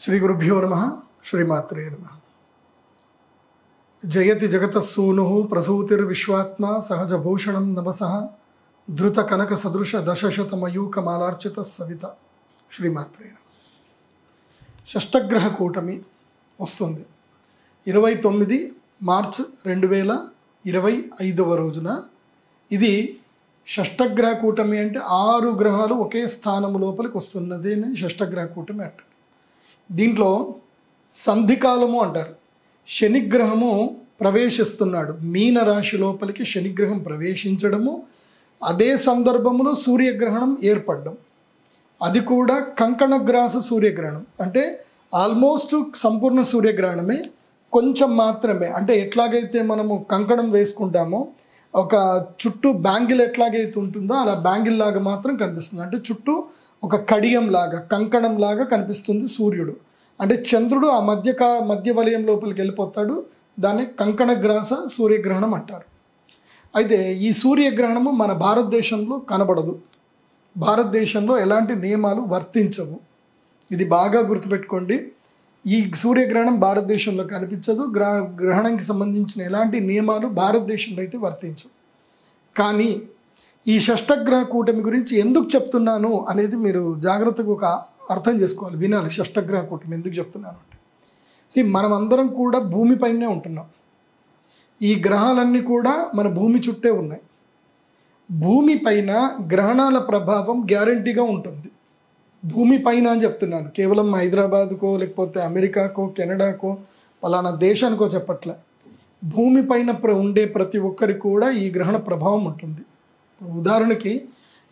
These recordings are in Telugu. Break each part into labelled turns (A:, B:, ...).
A: శ్రీ గురుభ్యో నమః శ్రీమాత్రే నమః. జయతి జగతస్సూను ప్రసూతిర్విశ్వాత్మ సహజభూషణం నవసః ధృత కనక సదృశ దశశతమయూకమాలార్చిత సవిత. శ్రీమాత్రే నమః. షష్టగ్రహ కూటమి వస్తుంది 29 మార్చ్ 2025 రోజున. ఇది షష్టగ్రహ కూటమి అంటే 6 గ్రహాలు ఒకే స్థానం లోపలికి వస్తున్నది అని షష్టగ్రహ కూటమి అంటారు. దీంట్లో సంధికాలము అంటారు. శనిగ్రహము ప్రవేశిస్తున్నాడు మీనరాశి లోపలికి. శనిగ్రహం ప్రవేశించడము, అదే సందర్భంలో సూర్యగ్రహణం ఏర్పడడం, అది కూడా కంకణగ్రాస సూర్యగ్రహణం. అంటే ఆల్మోస్ట్ సంపూర్ణ సూర్యగ్రహణమే, కొంచెం మాత్రమే. అంటే ఎట్లాగైతే మనము కంకణం వేసుకుంటామో, ఒక చుట్టూ బ్యాంగిల్ ఎట్లాగైతే ఉంటుందో అలా బ్యాంగిల్ లాగా మాత్రం కనిపిస్తుంది. అంటే చుట్టూ ఒక కడియం లాగా, కంకణం లాగా కనిపిస్తుంది సూర్యుడు. అంటే చంద్రుడు ఆ మధ్య వలయం లోపలికి వెళ్ళిపోతాడు. దాన్ని కంకణగ్రాస సూర్యగ్రహణం అంటారు. అయితే ఈ సూర్యగ్రహణము మన భారతదేశంలో కనబడదు. భారతదేశంలో ఎలాంటి నియమాలు వర్తించవు. ఇది బాగా గుర్తుపెట్టుకోండి. ఈ సూర్యగ్రహణం భారతదేశంలో కనిపించదు. గ్రహణంకి సంబంధించిన ఎలాంటి నియమాలు భారతదేశంలో అయితే వర్తించవు. కానీ ఈ షష్టగ్రహ కూటమి గురించి ఎందుకు చెప్తున్నాను అనేది మీరు జాగ్రత్తగా ఒక అర్థం చేసుకోవాలి, వినాలి. షష్టగ్రహ కూటమి ఎందుకు చెప్తున్నాను అంటే, మనం అందరం కూడా భూమిపైనే ఉంటున్నాం. ఈ గ్రహాలన్నీ కూడా మన భూమి చుట్టే ఉన్నాయి. భూమిపైన గ్రహణాల ప్రభావం గ్యారంటీగా ఉంటుంది. భూమిపైన అని చెప్తున్నాను, కేవలం హైదరాబాద్కో లేకపోతే అమెరికాకో కెనడాకో పలానా దేశానికో చెప్పట్లే. భూమిపైన ఉండే ప్రతి ఒక్కరికి కూడా ఈ గ్రహణ ప్రభావం ఉంటుంది. ఉదాహరణకి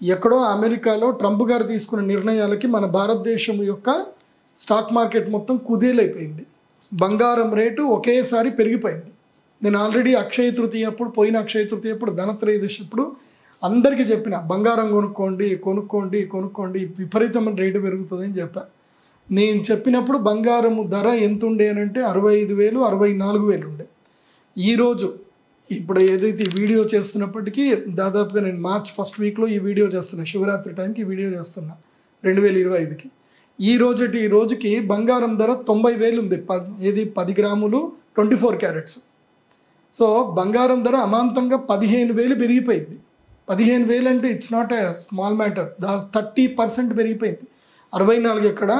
A: ఎక్కడో అమెరికాలో ట్రంప్ గారు తీసుకున్న నిర్ణయాలకి మన భారతదేశం యొక్క స్టాక్ మార్కెట్ మొత్తం కుదేలైపోయింది. బంగారం రేటు ఒకేసారి పెరిగిపోయింది. నేను ఆల్రెడీ అక్షయ తృతీయ అప్పుడు, పోయిన అక్షయ తృతీయ అప్పుడు, ధనత్రయోదశి అప్పుడు అందరికీ చెప్పిన, బంగారం కొనుక్కోండి, విపరీతమైన రేటు పెరుగుతుందని చెప్పా. నేను చెప్పినప్పుడు బంగారము ధర ఎంత ఉండే అని అంటే 65,000, 64,000 ఉండే. ఈరోజు ఇప్పుడు ఏదైతే ఈ వీడియో చేస్తున్నప్పటికీ దాదాపుగా నేను మార్చ్ ఫస్ట్ వీక్లో ఈ వీడియో చేస్తున్నా, శివరాత్రి టైంకి ఈ వీడియో చేస్తున్నా 2025కి. ఈ రోజుకి బంగారం ధర 90,000 ఉంది. 10 గ్రాములు 24 క్యారెట్స్. సో బంగారం ధర అమాంతంగా 15,000 పెరిగిపోయింది. 15,000 అంటే it's not a small matter. 30% పెరిగిపోయింది. 64 ఎక్కడ,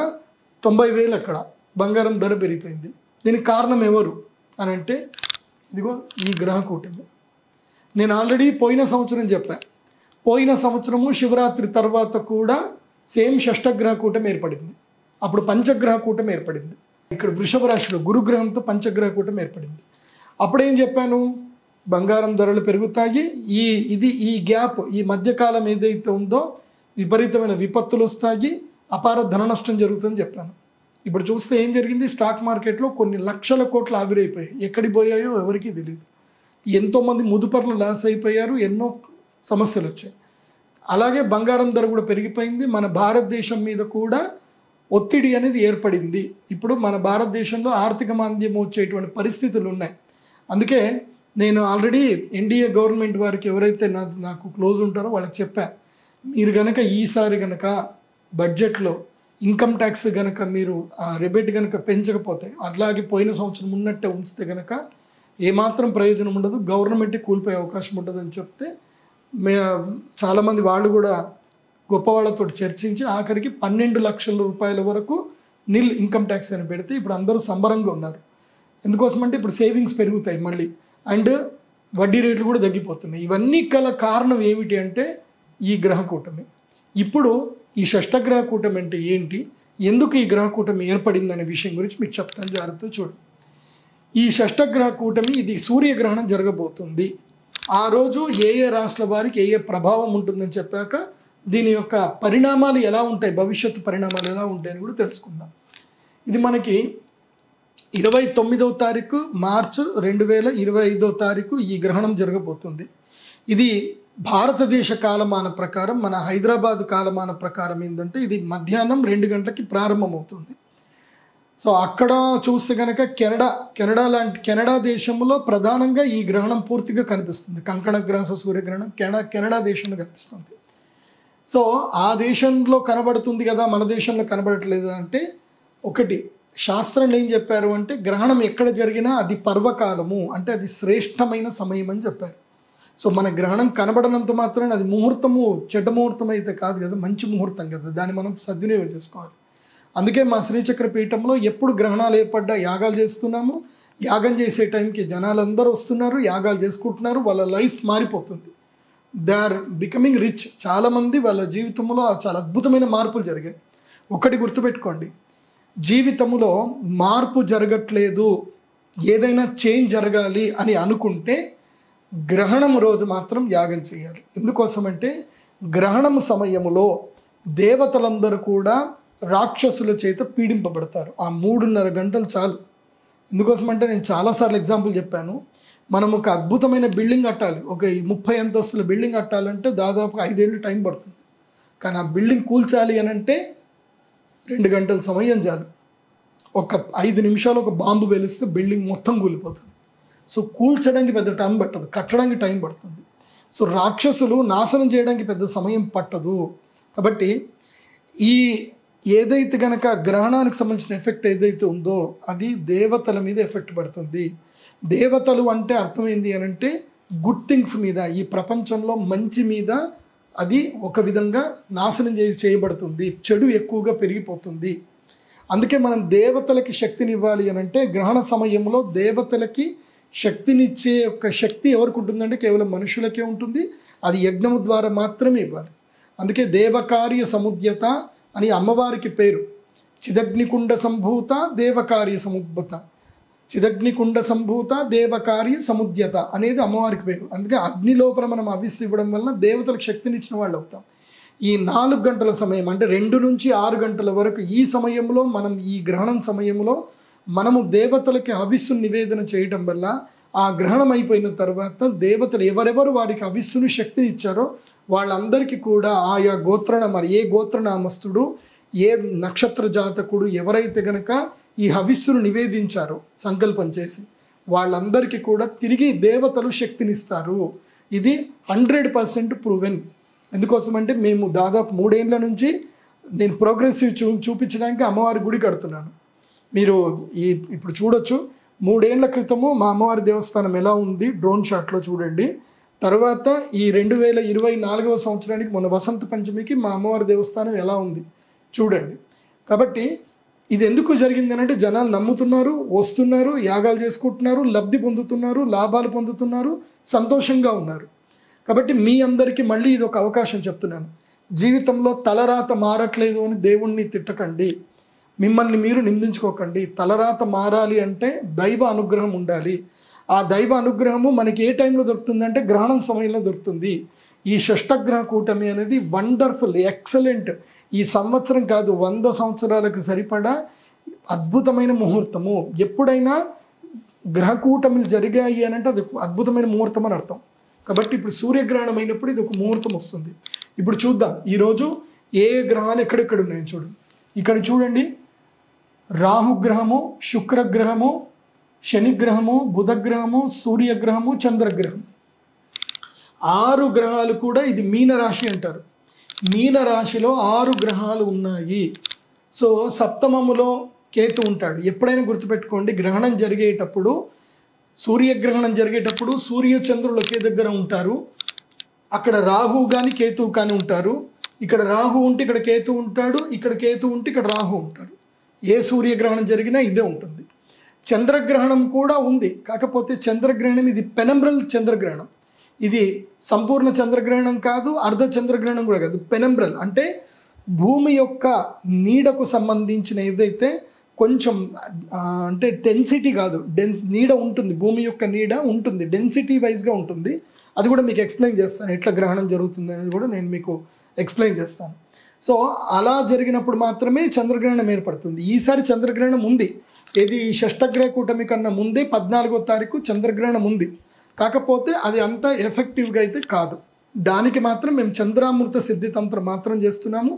A: 90,000 ఎక్కడ బంగారం ధర పెరిగిపోయింది. దీనికి కారణం ఎవరు అని అంటే, ఇదిగో ఈ గ్రహ కూటమి. నేను ఆల్రెడీ పోయిన సంవత్సరం చెప్పా. పోయిన సంవత్సరము శివరాత్రి తర్వాత కూడా సేమ్ షష్టగ్రహ కూటమి ఏర్పడింది. అప్పుడు పంచగ్రహ కూటమి ఏర్పడింది. ఇక్కడ వృషభ రాశిలో గురుగ్రహంతో పంచగ్రహ కూటమి ఏర్పడింది. అప్పుడేం చెప్పాను, బంగారం ధరలు పెరుగుతాయి. ఈ గ్యాప్, ఈ మధ్యకాలం ఏదైతే ఉందో విపరీతమైన విపత్తులు వస్తాయి, అపార ధన నష్టం జరుగుతుందని చెప్పాను. ఇప్పుడు చూస్తే ఏం జరిగింది, స్టాక్ మార్కెట్లో కొన్ని లక్షల కోట్లు ఆవిరైపోయాయి. ఎక్కడికి పోయాయో ఎవరికీ తెలియదు. ఎంతోమంది ముదుపర్లు లాస్ అయిపోయారు, ఎన్నో సమస్యలు వచ్చాయి. అలాగే బంగారం ధర కూడా పెరిగిపోయింది. మన భారతదేశం మీద కూడా ఒత్తిడి అనేది ఏర్పడింది. ఇప్పుడు మన భారతదేశంలో ఆర్థిక మాంద్యం వచ్చేటువంటి పరిస్థితులు ఉన్నాయి. అందుకే నేను ఆల్రెడీ ఎన్డీఏ గవర్నమెంట్ వారికి ఎవరైతే నాకు క్లోజ్ ఉంటారో వాళ్ళకి చెప్పా, మీరు కనుక ఈసారి కనుక బడ్జెట్లో ఇన్కమ్ ట్యాక్స్ కనుక మీరు రిబేట్ కనుక పెంచకపోతే, అట్లాగే పోయిన సంవత్సరం ఉన్నట్టే ఉంచితే కనుక ఏమాత్రం ప్రయోజనం ఉండదు, గవర్నమెంట్కి కూలిపోయే అవకాశం ఉంటుందని చెప్తే చాలామంది వాళ్ళు కూడా గొప్పవాళ్ళతో చర్చించి ఆఖరికి 12 లక్షల రూపాయల వరకు నిల్ ఇన్కమ్ ట్యాక్స్ అని పెడితే ఇప్పుడు అందరూ సంబరంగా ఉన్నారు. ఎందుకోసమంటే ఇప్పుడు సేవింగ్స్ పెరుగుతాయి మళ్ళీ, అండ్ వడ్డీ రేట్లు కూడా తగ్గిపోతున్నాయి. ఇవన్నీ గల కారణం ఏమిటి అంటే ఈ గ్రహ కూటమి. ఇప్పుడు ఈ షష్టగ్రహ కూటమి అంటే ఏంటి, ఎందుకు ఈ గ్రహ కూటమి ఏర్పడింది అనే విషయం గురించి మీకు చెప్తాను, జాగ్రత్తగా చూడండి. ఈ షష్టగ్రహ కూటమి, ఇది సూర్యగ్రహణం జరగబోతుంది. ఆ రోజు ఏ రాష్ట్రాల వారికి ఏ ప్రభావం ఉంటుందని చెప్పాక దీని యొక్క పరిణామాలు ఎలా ఉంటాయి, భవిష్యత్తు పరిణామాలు ఎలా ఉంటాయని కూడా తెలుసుకుందాం. ఇది మనకి 29వ తారీఖు మార్చ్ 2025వ తారీఖు ఈ గ్రహణం జరగబోతుంది. ఇది భారతదేశ కాలమాన ప్రకారం, మన హైదరాబాద్ కాలమాన ప్రకారం ఏంటంటే ఇది మధ్యాహ్నం 2 గంటలకి ప్రారంభమవుతుంది. సో అక్కడ చూస్తే కనుక కెనడా దేశంలో ప్రధానంగా ఈ గ్రహణం పూర్తిగా కనిపిస్తుంది. కంకణగ్రాస సూర్యగ్రహణం కెనడా దేశంలో కనిపిస్తుంది. సో ఆ దేశంలో కనబడుతుంది కదా, మన దేశంలో కనబడట్లేదు అంటే, ఒకటి శాస్త్రంలో ఏం చెప్పారు అంటే గ్రహణం ఎక్కడ జరిగినా అది పర్వకాలము, అంటే అది శ్రేష్టమైన సమయం అని చెప్పారు. సో మన గ్రహణం కనబడనంత మాత్రాన అది ముహూర్తము చెడ్డ ముహూర్తం అయితే కాదు కదా, మంచి ముహూర్తం కదా, దాన్ని మనం సద్వినియోగం చేసుకోవాలి. అందుకే మా శ్రీచక్ర పీఠంలో ఎప్పుడు గ్రహణాలు ఏర్పడ్డా యాగాలు చేస్తున్నాము. యాగం చేసే టైంకి జనాలందరూ వస్తున్నారు, యాగాలు చేసుకుంటున్నారు, వాళ్ళ లైఫ్ మారిపోతుంది. They are becoming rich. చాలామంది వాళ్ళ జీవితంలో చాలా అద్భుతమైన మార్పులు జరిగాయి. ఒకటి గుర్తుపెట్టుకోండి, జీవితంలో మార్పు జరగట్లేదు, ఏదైనా చేంజ్ జరగాలి అని అనుకుంటే గ్రహణం రోజు మాత్రం యాగం చేయాలి. ఎందుకోసమంటే గ్రహణం సమయంలో దేవతలందరూ కూడా రాక్షసుల చేత పీడింపబడతారు. ఆ 3.5 గంటలు చాలు. ఎందుకోసమంటే నేను చాలాసార్లు ఎగ్జాంపుల్ చెప్పాను. మనం ఒక అద్భుతమైన బిల్డింగ్ కట్టాలి, ఒక 30 అంతస్తుల బిల్డింగ్ కట్టాలంటే దాదాపు 5 ఏళ్ళు టైం పడుతుంది. కానీ ఆ బిల్డింగ్ కూల్చాలి అని అంటే 2 గంటల సమయం చాలు. ఒక 5 నిమిషాలు ఒక బాంబు పేలిస్తే బిల్డింగ్ మొత్తం కూలిపోతుంది. సో కూల్చడానికి పెద్ద టైం పట్టదు, కట్టడానికి టైం పడుతుంది. సో రాక్షసులు నాశనం చేయడానికి పెద్ద సమయం పట్టదు. కాబట్టి ఈ ఏదైతే కనుక గ్రహణానికి సంబంధించిన ఎఫెక్ట్ ఏదైతే ఉందో అది దేవతల మీద ఎఫెక్ట్ పడుతుంది. దేవతలు అంటే అర్థం ఏంటి అని అంటే గుడ్ థింగ్స్ మీద, ఈ ప్రపంచంలో మంచి మీద అది ఒక విధంగా నాశనం చేయబడుతుంది, చెడు ఎక్కువగా పెరిగిపోతుంది. అందుకే మనం దేవతలకి శక్తిని ఇవ్వాలి అని అంటే గ్రహణ సమయంలో దేవతలకి శక్తినిచ్చే ఒక శక్తి ఎవరికి ఉంటుందంటే కేవలం మనుషులకే ఉంటుంది. అది యజ్ఞము ద్వారా మాత్రమే ఇవ్వాలి. అందుకే దేవకార్య సముద్యత అని అమ్మవారికి పేరు. చిదగ్నికుండ సంభూత దేవకార్య సముద్భత, చిదగ్నికుండ సంభూత దేవకార్య సముద్యత అనేది అమ్మవారికి పేరు. అందుకే అగ్ని లోపల మనం హవిస్సు ఇవ్వడం వల్ల దేవతలకు శక్తినిచ్చిన వాళ్ళు అవుతాం. ఈ 4 గంటల సమయం అంటే 2 నుంచి 6 గంటల వరకు ఈ సమయంలో మనం ఈ గ్రహణం సమయంలో మనము దేవతలకి హవిస్సును నివేదన చేయడం వల్ల ఆ గ్రహణం అయిపోయిన తర్వాత దేవతలు ఎవరెవరు వారికి హవిస్సును శక్తిని ఇచ్చారో వాళ్ళందరికీ కూడా ఆయా మరి ఏ గోత్రనామస్తుడు, ఏ నక్షత్ర జాతకుడు ఎవరైతే గనక ఈ హవిస్సును నివేదించారో సంకల్పం చేసి వాళ్ళందరికీ కూడా తిరిగి దేవతలు శక్తినిస్తారు. ఇది 100% ప్రూవెన్. ఎందుకోసమంటే మేము దాదాపు 3 ఏళ్ళ నుంచి నేను ప్రోగ్రెసివ్ చూపించడానికి అమ్మవారి గుడి కడుతున్నాను. మీరు ఇప్పుడు చూడొచ్చు, 3 ఏళ్ల క్రితము మా అమ్మవారి దేవస్థానం ఎలా ఉంది డ్రోన్ షాట్లో చూడండి. తర్వాత ఈ 2024వ సంవత్సరానికి మొన్న వసంత పంచమికి మా అమ్మవారి దేవస్థానం ఎలా ఉంది చూడండి. కాబట్టి ఇది ఎందుకు జరిగింది అంటే జనాలు నమ్ముతున్నారు, వస్తున్నారు, యాగాలు చేసుకుంటున్నారు, లబ్ధి పొందుతున్నారు, లాభాలు పొందుతున్నారు, సంతోషంగా ఉన్నారు. కాబట్టి మీ అందరికీ మళ్ళీ ఇది ఒక అవకాశం చెప్తున్నాను. జీవితంలో తలరాత మారట్లేదు అని దేవుణ్ణి తిట్టకండి, మిమ్మల్ని మీరు నిందించుకోకండి. తలరాత మారాలి అంటే దైవ అనుగ్రహం ఉండాలి. ఆ దైవ అనుగ్రహము మనకి ఏ టైంలో దొరుకుతుందంటే గ్రహణం సమయంలో దొరుకుతుంది. ఈ షష్టగ్రహ కూటమి అనేది వండర్ఫుల్, ఎక్సలెంట్. ఈ సంవత్సరం కాదు 100 సంవత్సరాలకు సరిపడా అద్భుతమైన ముహూర్తము. ఎప్పుడైనా గ్రహ కూటమిలు జరిగాయి అని అంటే అది అద్భుతమైన ముహూర్తం అని అర్థం. కాబట్టి ఇప్పుడు సూర్యగ్రహణం అయినప్పుడు ఇది ఒక ముహూర్తం వస్తుంది. ఇప్పుడు చూద్దాం ఈరోజు ఏ గ్రహాలు ఎక్కడెక్కడ ఉన్నాయని చూడండి. ఇక్కడ చూడండి, రాహుగ్రహము, శుక్రగ్రహము, శనిగ్రహము, బుధగ్రహము, సూర్యగ్రహము, చంద్రగ్రహం, 6 గ్రహాలు కూడా ఇది మీనరాశి అంటారు. మీనరాశిలో 6 గ్రహాలు ఉన్నాయి. సో సప్తమములో కేతు ఉంటాడు. ఎప్పుడైనా గుర్తుపెట్టుకోండి, గ్రహణం జరిగేటప్పుడు, సూర్యగ్రహణం జరిగేటప్పుడు సూర్య చంద్రులు ఒకే దగ్గర ఉంటారు. అక్కడ రాహు కానీ కేతువు కానీ ఉంటారు. ఇక్కడ రాహు ఉంటే ఇక్కడ కేతు ఉంటాడు, ఇక్కడ కేతు ఉంటే ఇక్కడ రాహు ఉంటాడు. ఏ సూర్యగ్రహణం జరిగినా ఇదే ఉంటుంది. చంద్రగ్రహణం కూడా ఉంది, కాకపోతే చంద్రగ్రహణం ఇది పెనంబ్రల్ చంద్రగ్రహణం. ఇది సంపూర్ణ చంద్రగ్రహణం కాదు, అర్ధ చంద్రగ్రహణం కూడా కాదు. పెనంబ్రల్ అంటే భూమి యొక్క నీడకు సంబంధించిన ఏదైతే కొంచెం అంటే డెన్సిటీ కాదు, నీడ ఉంటుంది, భూమి యొక్క నీడ ఉంటుంది, డెన్సిటీ వైజ్గా ఉంటుంది. అది కూడా మీకు ఎక్స్ప్లెయిన్ చేస్తాను, ఎట్లా గ్రహణం జరుగుతుంది అనేది కూడా నేను మీకు ఎక్స్ప్లెయిన్ చేస్తాను. సో అలా జరిగినప్పుడు మాత్రమే చంద్రగ్రహణం ఏర్పడుతుంది. ఈసారి చంద్రగ్రహణం ఉంది. ఇది షష్టగ్రహ కూటమి కన్నా ముందే 14వ తారీఖు చంద్రగ్రహణం ఉంది. కాకపోతే అది అంత ఎఫెక్టివ్గా అయితే కాదు. దానికి మాత్రం మేము చంద్రామృత సిద్ధితంత్రం మాత్రం చేస్తున్నాము.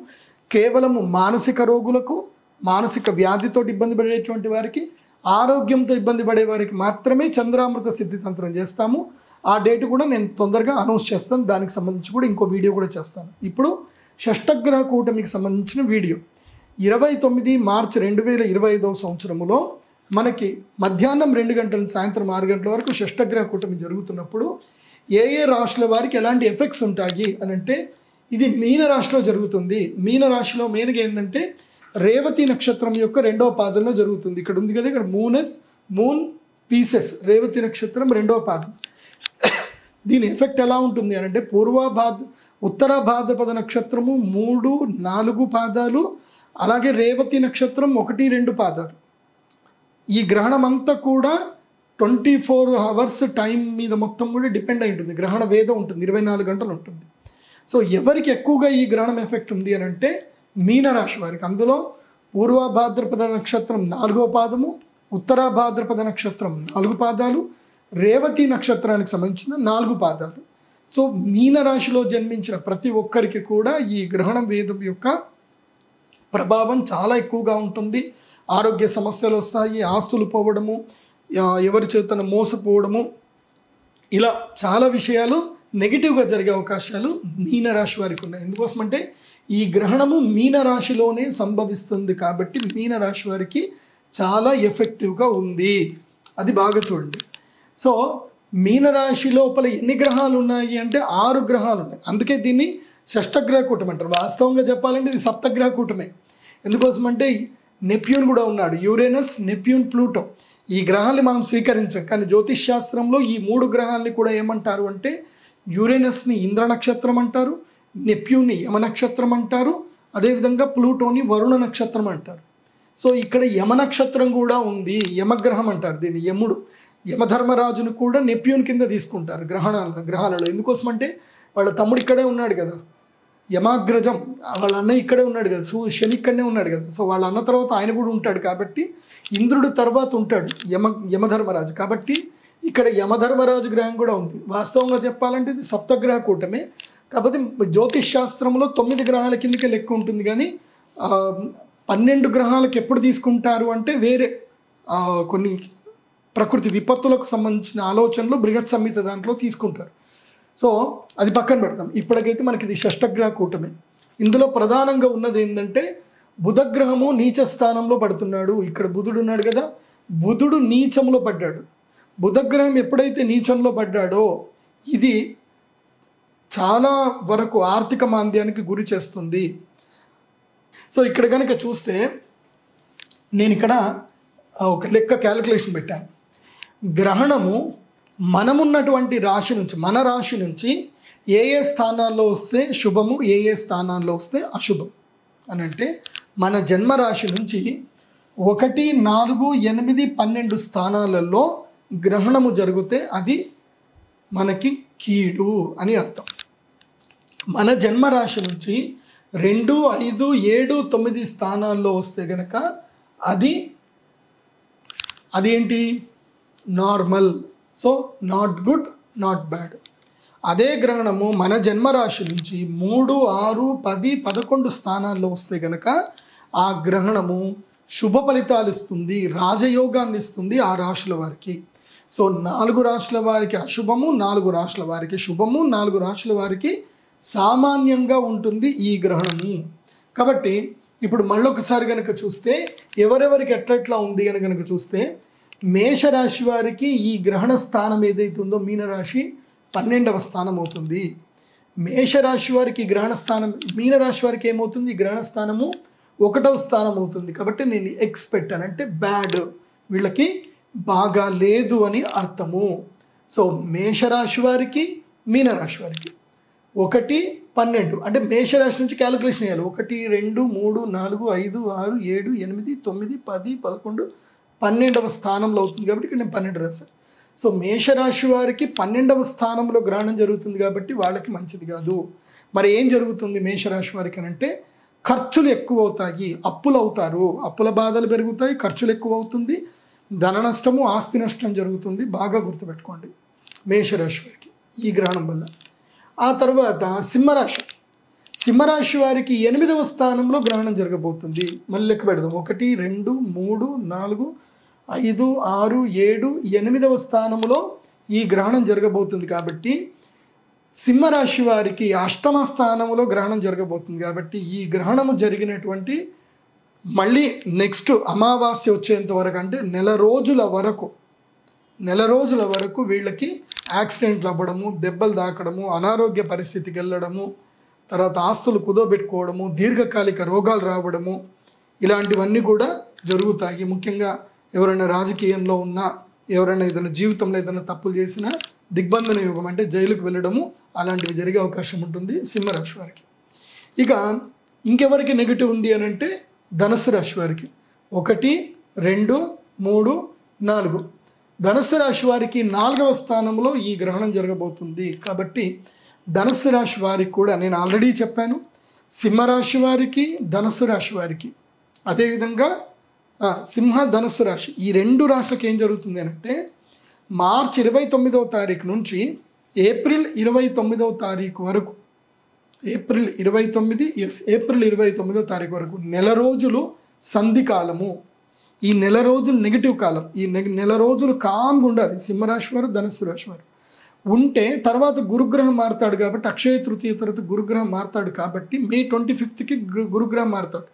A: కేవలము మానసిక రోగులకు, మానసిక వ్యాధితో ఇబ్బంది పడేటువంటి వారికి, ఆరోగ్యంతో ఇబ్బంది పడే వారికి మాత్రమే చంద్రామృత సిద్ధితంత్రం చేస్తాము. ఆ డేట్ కూడా నేను తొందరగా అనౌన్స్ చేస్తాను. దానికి సంబంధించి కూడా ఇంకో వీడియో కూడా చేస్తాను. ఇప్పుడు షష్టగ్రహ కూటమికి సంబంధించిన వీడియో. 29 మార్చి 2025 సంవత్సరములో మనకి మధ్యాహ్నం 2 గంటల నుంచి సాయంత్రం 6 గంటల వరకు షష్టగ్రహ కూటమి జరుగుతున్నప్పుడు ఏ రాశుల వారికి ఎలాంటి ఎఫెక్ట్స్ ఉంటాయి అని అంటే, ఇది మీన రాశిలో జరుగుతుంది. మీన రాశిలో మెయిన్గా ఏంటంటే రేవతి నక్షత్రం యొక్క 2వ పాదంలో జరుగుతుంది. ఇక్కడ ఉంది కదా, ఇక్కడ మూన్ పీసెస్, రేవతి నక్షత్రం 2వ పాదం. దీని ఎఫెక్ట్ ఎలా ఉంటుంది అని అంటే, ఉత్తర భాద్రపద నక్షత్రము 3, 4 పాదాలు, అలాగే రేవతి నక్షత్రం 1, 2 పాదాలు. ఈ గ్రహణం అంతా కూడా 24 అవర్స్ టైం మీద మొత్తం కూడా డిపెండ్ అయి ఉంటుంది. గ్రహణ వేదం ఉంటుంది, 24 గంటలు ఉంటుంది. సో ఎవరికి ఎక్కువగా ఈ గ్రహణం ఎఫెక్ట్ ఉంది అని అంటే మీనరాశి వారికి. అందులో పూర్వ భాద్రపద నక్షత్రం 4వ పాదము, ఉత్తర భాద్రపద నక్షత్రం 4 పాదాలు, రేవతి నక్షత్రానికి సంబంధించిన 4 పాదాలు. సో మీనరాశిలో జన్మించిన ప్రతి ఒక్కరికి కూడా ఈ గ్రహణం వేదం యొక్క ప్రభావం చాలా ఎక్కువగా ఉంటుంది. ఆరోగ్య సమస్యలు వస్తాయి, ఆస్తులు పోవడము, ఎవరి చేతన మోసపోవడము, ఇలా చాలా విషయాలు నెగిటివ్గా జరిగే అవకాశాలు మీనరాశి వారికి ఉన్నాయి. ఎందుకోసమంటే ఈ గ్రహణము మీనరాశిలోనే సంభవిస్తుంది కాబట్టి మీనరాశి వారికి చాలా ఎఫెక్టివ్గా ఉంది. అది బాగా చూడండి. సో మీనరాశి లోపల ఎన్ని గ్రహాలు ఉన్నాయి అంటే 6 గ్రహాలు ఉన్నాయి. అందుకే దీన్ని షష్టగ్రహ కూటమి అంటారు. వాస్తవంగా చెప్పాలంటే ఇది సప్తగ్రహ కూటమే. ఎందుకోసమంటే నెప్ట్యూన్ కూడా ఉన్నాడు, యురేనస్, నెప్ట్యూన్, ప్లూటో. ఈ గ్రహాన్ని మనం స్వీకరించాం, కానీ జ్యోతిష్ శాస్త్రంలో ఈ 3 గ్రహాలని కూడా ఏమంటారు అంటే, యురేనస్ని ఇంద్ర నక్షత్రం అంటారు, నెప్ట్యూన్ని యమ నక్షత్రం అంటారు, అదేవిధంగా ప్లూటోని వరుణ నక్షత్రం అంటారు. సో ఇక్కడ యమ నక్షత్రం కూడా ఉంది, యమగ్రహం అంటారు దీన్ని. యమధర్మరాజును కూడా నెప్ట్యూన్ కింద తీసుకుంటారు గ్రహాలలో. ఎందుకోసమంటే వాళ్ళ తమ్ముడు ఇక్కడే ఉన్నాడు కదా, యమాగ్రజం, వాళ్ళ అన్న ఇక్కడే ఉన్నాడు కదా, శని ఇక్కడనే ఉన్నాడు కదా. సో వాళ్ళ అన్న తర్వాత ఆయన కూడా ఉంటాడు కాబట్టి ఇంద్రుడు తర్వాత ఉంటాడు యమధర్మరాజు. కాబట్టి ఇక్కడ యమధర్మరాజు గ్రహం కూడా ఉంది. వాస్తవంగా చెప్పాలంటే ఇది సప్తగ్రహ కూటమే. కాకపోతే జ్యోతిష్ శాస్త్రంలో 9 గ్రహాల కిందకే లెక్క ఉంటుంది, కానీ 12 గ్రహాలకు ఎప్పుడు తీసుకుంటారు అంటే వేరే కొన్ని ప్రకృతి విపత్తులకు సంబంధించిన ఆలోచనలు బృహత్ సంహిత దాంట్లో తీసుకుంటారు. సో అది పక్కన పెడతాం. ఇప్పటికైతే మనకి ఇది షష్టగ్రహ కూటమే. ఇందులో ప్రధానంగా ఉన్నది ఏంటంటే బుధగ్రహము నీచ స్థానంలో పడుతున్నాడు. ఇక్కడ బుధుడు ఉన్నాడు కదా, బుధుడు నీచంలో పడ్డాడు. బుధగ్రహం ఎప్పుడైతే నీచంలో పడ్డాడో ఇది చాలా వరకు ఆర్థిక మాంద్యానికి గురి చేస్తుంది. సో ఇక్కడ కనుక చూస్తే నేను ఇక్కడ ఒక లెక్క క్యాలిక్యులేషన్ పెట్టాను. గ్రహణము మనమున్నటువంటి రాశి నుంచి, మన రాశి నుంచి ఏ స్థానాల్లో వస్తే శుభము, ఏ స్థానాల్లో వస్తే అశుభం అని అంటే, మన జన్మరాశి నుంచి 1, 4, 8, 12 స్థానాలలో గ్రహణము జరిగితే అది మనకి కీడు అని అర్థం. మన జన్మరాశి నుంచి 2, 5, 7, 9 స్థానాల్లో వస్తే గనక అదేంటి normal. So not good, not bad. అదే గ్రహణము మన జన్మరాశి నుంచి 3, 6, 10, 11 స్థానాల్లో వస్తే గనక ఆ గ్రహణము శుభ ఫలితాలు ఇస్తుంది, రాజయోగాన్ని ఇస్తుంది ఆ రాశుల వారికి. సో 4 రాశుల వారికి అశుభము, 4 రాశుల వారికి శుభము, 4 రాశుల వారికి సామాన్యంగా ఉంటుంది ఈ గ్రహణము. కాబట్టి ఇప్పుడు మళ్ళొకసారి కనుక చూస్తే ఎవరెవరికి ఎట్లా ఉంది అని కనుక చూస్తే, మేషరాశి వారికి ఈ గ్రహణ స్థానం ఏదైతుందో మీనరాశి 12వ స్థానం అవుతుంది. మేషరాశి వారికి గ్రహణ స్థానం, మీనరాశి వారికి ఏమవుతుంది, ఈ గ్రహణ స్థానము 1వ స్థానం అవుతుంది. కాబట్టి నేను ఎక్స్ పెట్టాను అంటే బ్యాడ్, వీళ్ళకి బాగా లేదు అని అర్థము. సో మేషరాశి వారికి, మీనరాశి వారికి 1, 12 అంటే మేషరాశి నుంచి క్యాలిక్యులేషన్ చేయాలి. 1, 2, 3, 4, 5, 6, 7, 8, 9, 10, 11, 12వ స్థానంలో అవుతుంది. కాబట్టి ఇక్కడ నేను 12 రాశాను. సో మేషరాశి వారికి 12వ స్థానంలో గ్రహణం జరుగుతుంది కాబట్టి వాళ్ళకి మంచిది కాదు. మరి ఏం జరుగుతుంది మేషరాశి వారికి అంటే, ఖర్చులు ఎక్కువ అవుతాయి, అప్పులు అవుతారు, అప్పుల బాధలు పెరుగుతాయి, ఖర్చులు ఎక్కువ అవుతుంది, ధన నష్టము, ఆస్తి నష్టం జరుగుతుంది. బాగా గుర్తుపెట్టుకోండి మేషరాశి వారికి ఈ గ్రహణం వల్ల. ఆ తర్వాత సింహరాశి వారికి 8వ స్థానంలో గ్రహణం జరగబోతుంది. మళ్ళీ లెక్క పెడదాం. 1, 2, 3, 4, 5, 6, 7, 8వ స్థానంలో ఈ గ్రహణం జరగబోతుంది. కాబట్టి సింహరాశి వారికి 8వ స్థానంలో గ్రహణం జరగబోతుంది. కాబట్టి ఈ గ్రహణము జరిగినటువంటి మళ్ళీ నెక్స్ట్ అమావాస్య వచ్చేంత వరకు అంటే నెల రోజుల వరకు వీళ్ళకి యాక్సిడెంట్లు అవ్వడము, దెబ్బలు తాకడము, అనారోగ్య పరిస్థితికి వెళ్ళడము, తర్వాత ఆస్తులు కుదోబెట్టుకోవడము, దీర్ఘకాలిక రోగాలు రావడము, ఇలాంటివన్నీ కూడా జరుగుతాయి. ముఖ్యంగా ఎవరైనా రాజకీయంలో ఉన్నా, ఎవరైనా ఏదైనా జీవితంలో ఏదైనా తప్పులు చేసినా దిగ్బంధన యుగం అంటే జైలుకు వెళ్ళడము అలాంటివి జరిగే అవకాశం ఉంటుంది సింహరాశి వారికి. ఇక ఇంకెవరికి నెగిటివ్ ఉంది అని అంటే ధనుసు రాశి వారికి 1, 2, 3, 4. ధనుసు రాశి వారికి 4వ స్థానంలో ఈ గ్రహణం జరగబోతుంది. కాబట్టి ధనుసు రాశి వారికి కూడా నేను ఆల్రెడీ చెప్పాను, సింహరాశి వారికి, ధనుసు రాశి వారికి, అదేవిధంగా సింహ ధనుసు రాశి ఈ 2 రాశులకు ఏం జరుగుతుంది అంటే మార్చి 29వ తారీఖు నుంచి ఏప్రిల్ 29వ తారీఖు వరకు, ఏప్రిల్ 29వ తారీఖు వరకు నెల రోజులు సంధి కాలము. ఈ నెల రోజులు నెగిటివ్ కాలం. ఈ నెల రోజులు కామ్గా ఉండాలి సింహరాశి వారు, ధనుసు రాశి వారు ఉంటే. తర్వాత గురుగ్రహం మారుతాడు కాబట్టి, అక్షయ తృతీయ తర్వాత గురుగ్రహం మారుతాడు కాబట్టి మే 25కి గురుగ్రహం మారుతాడు.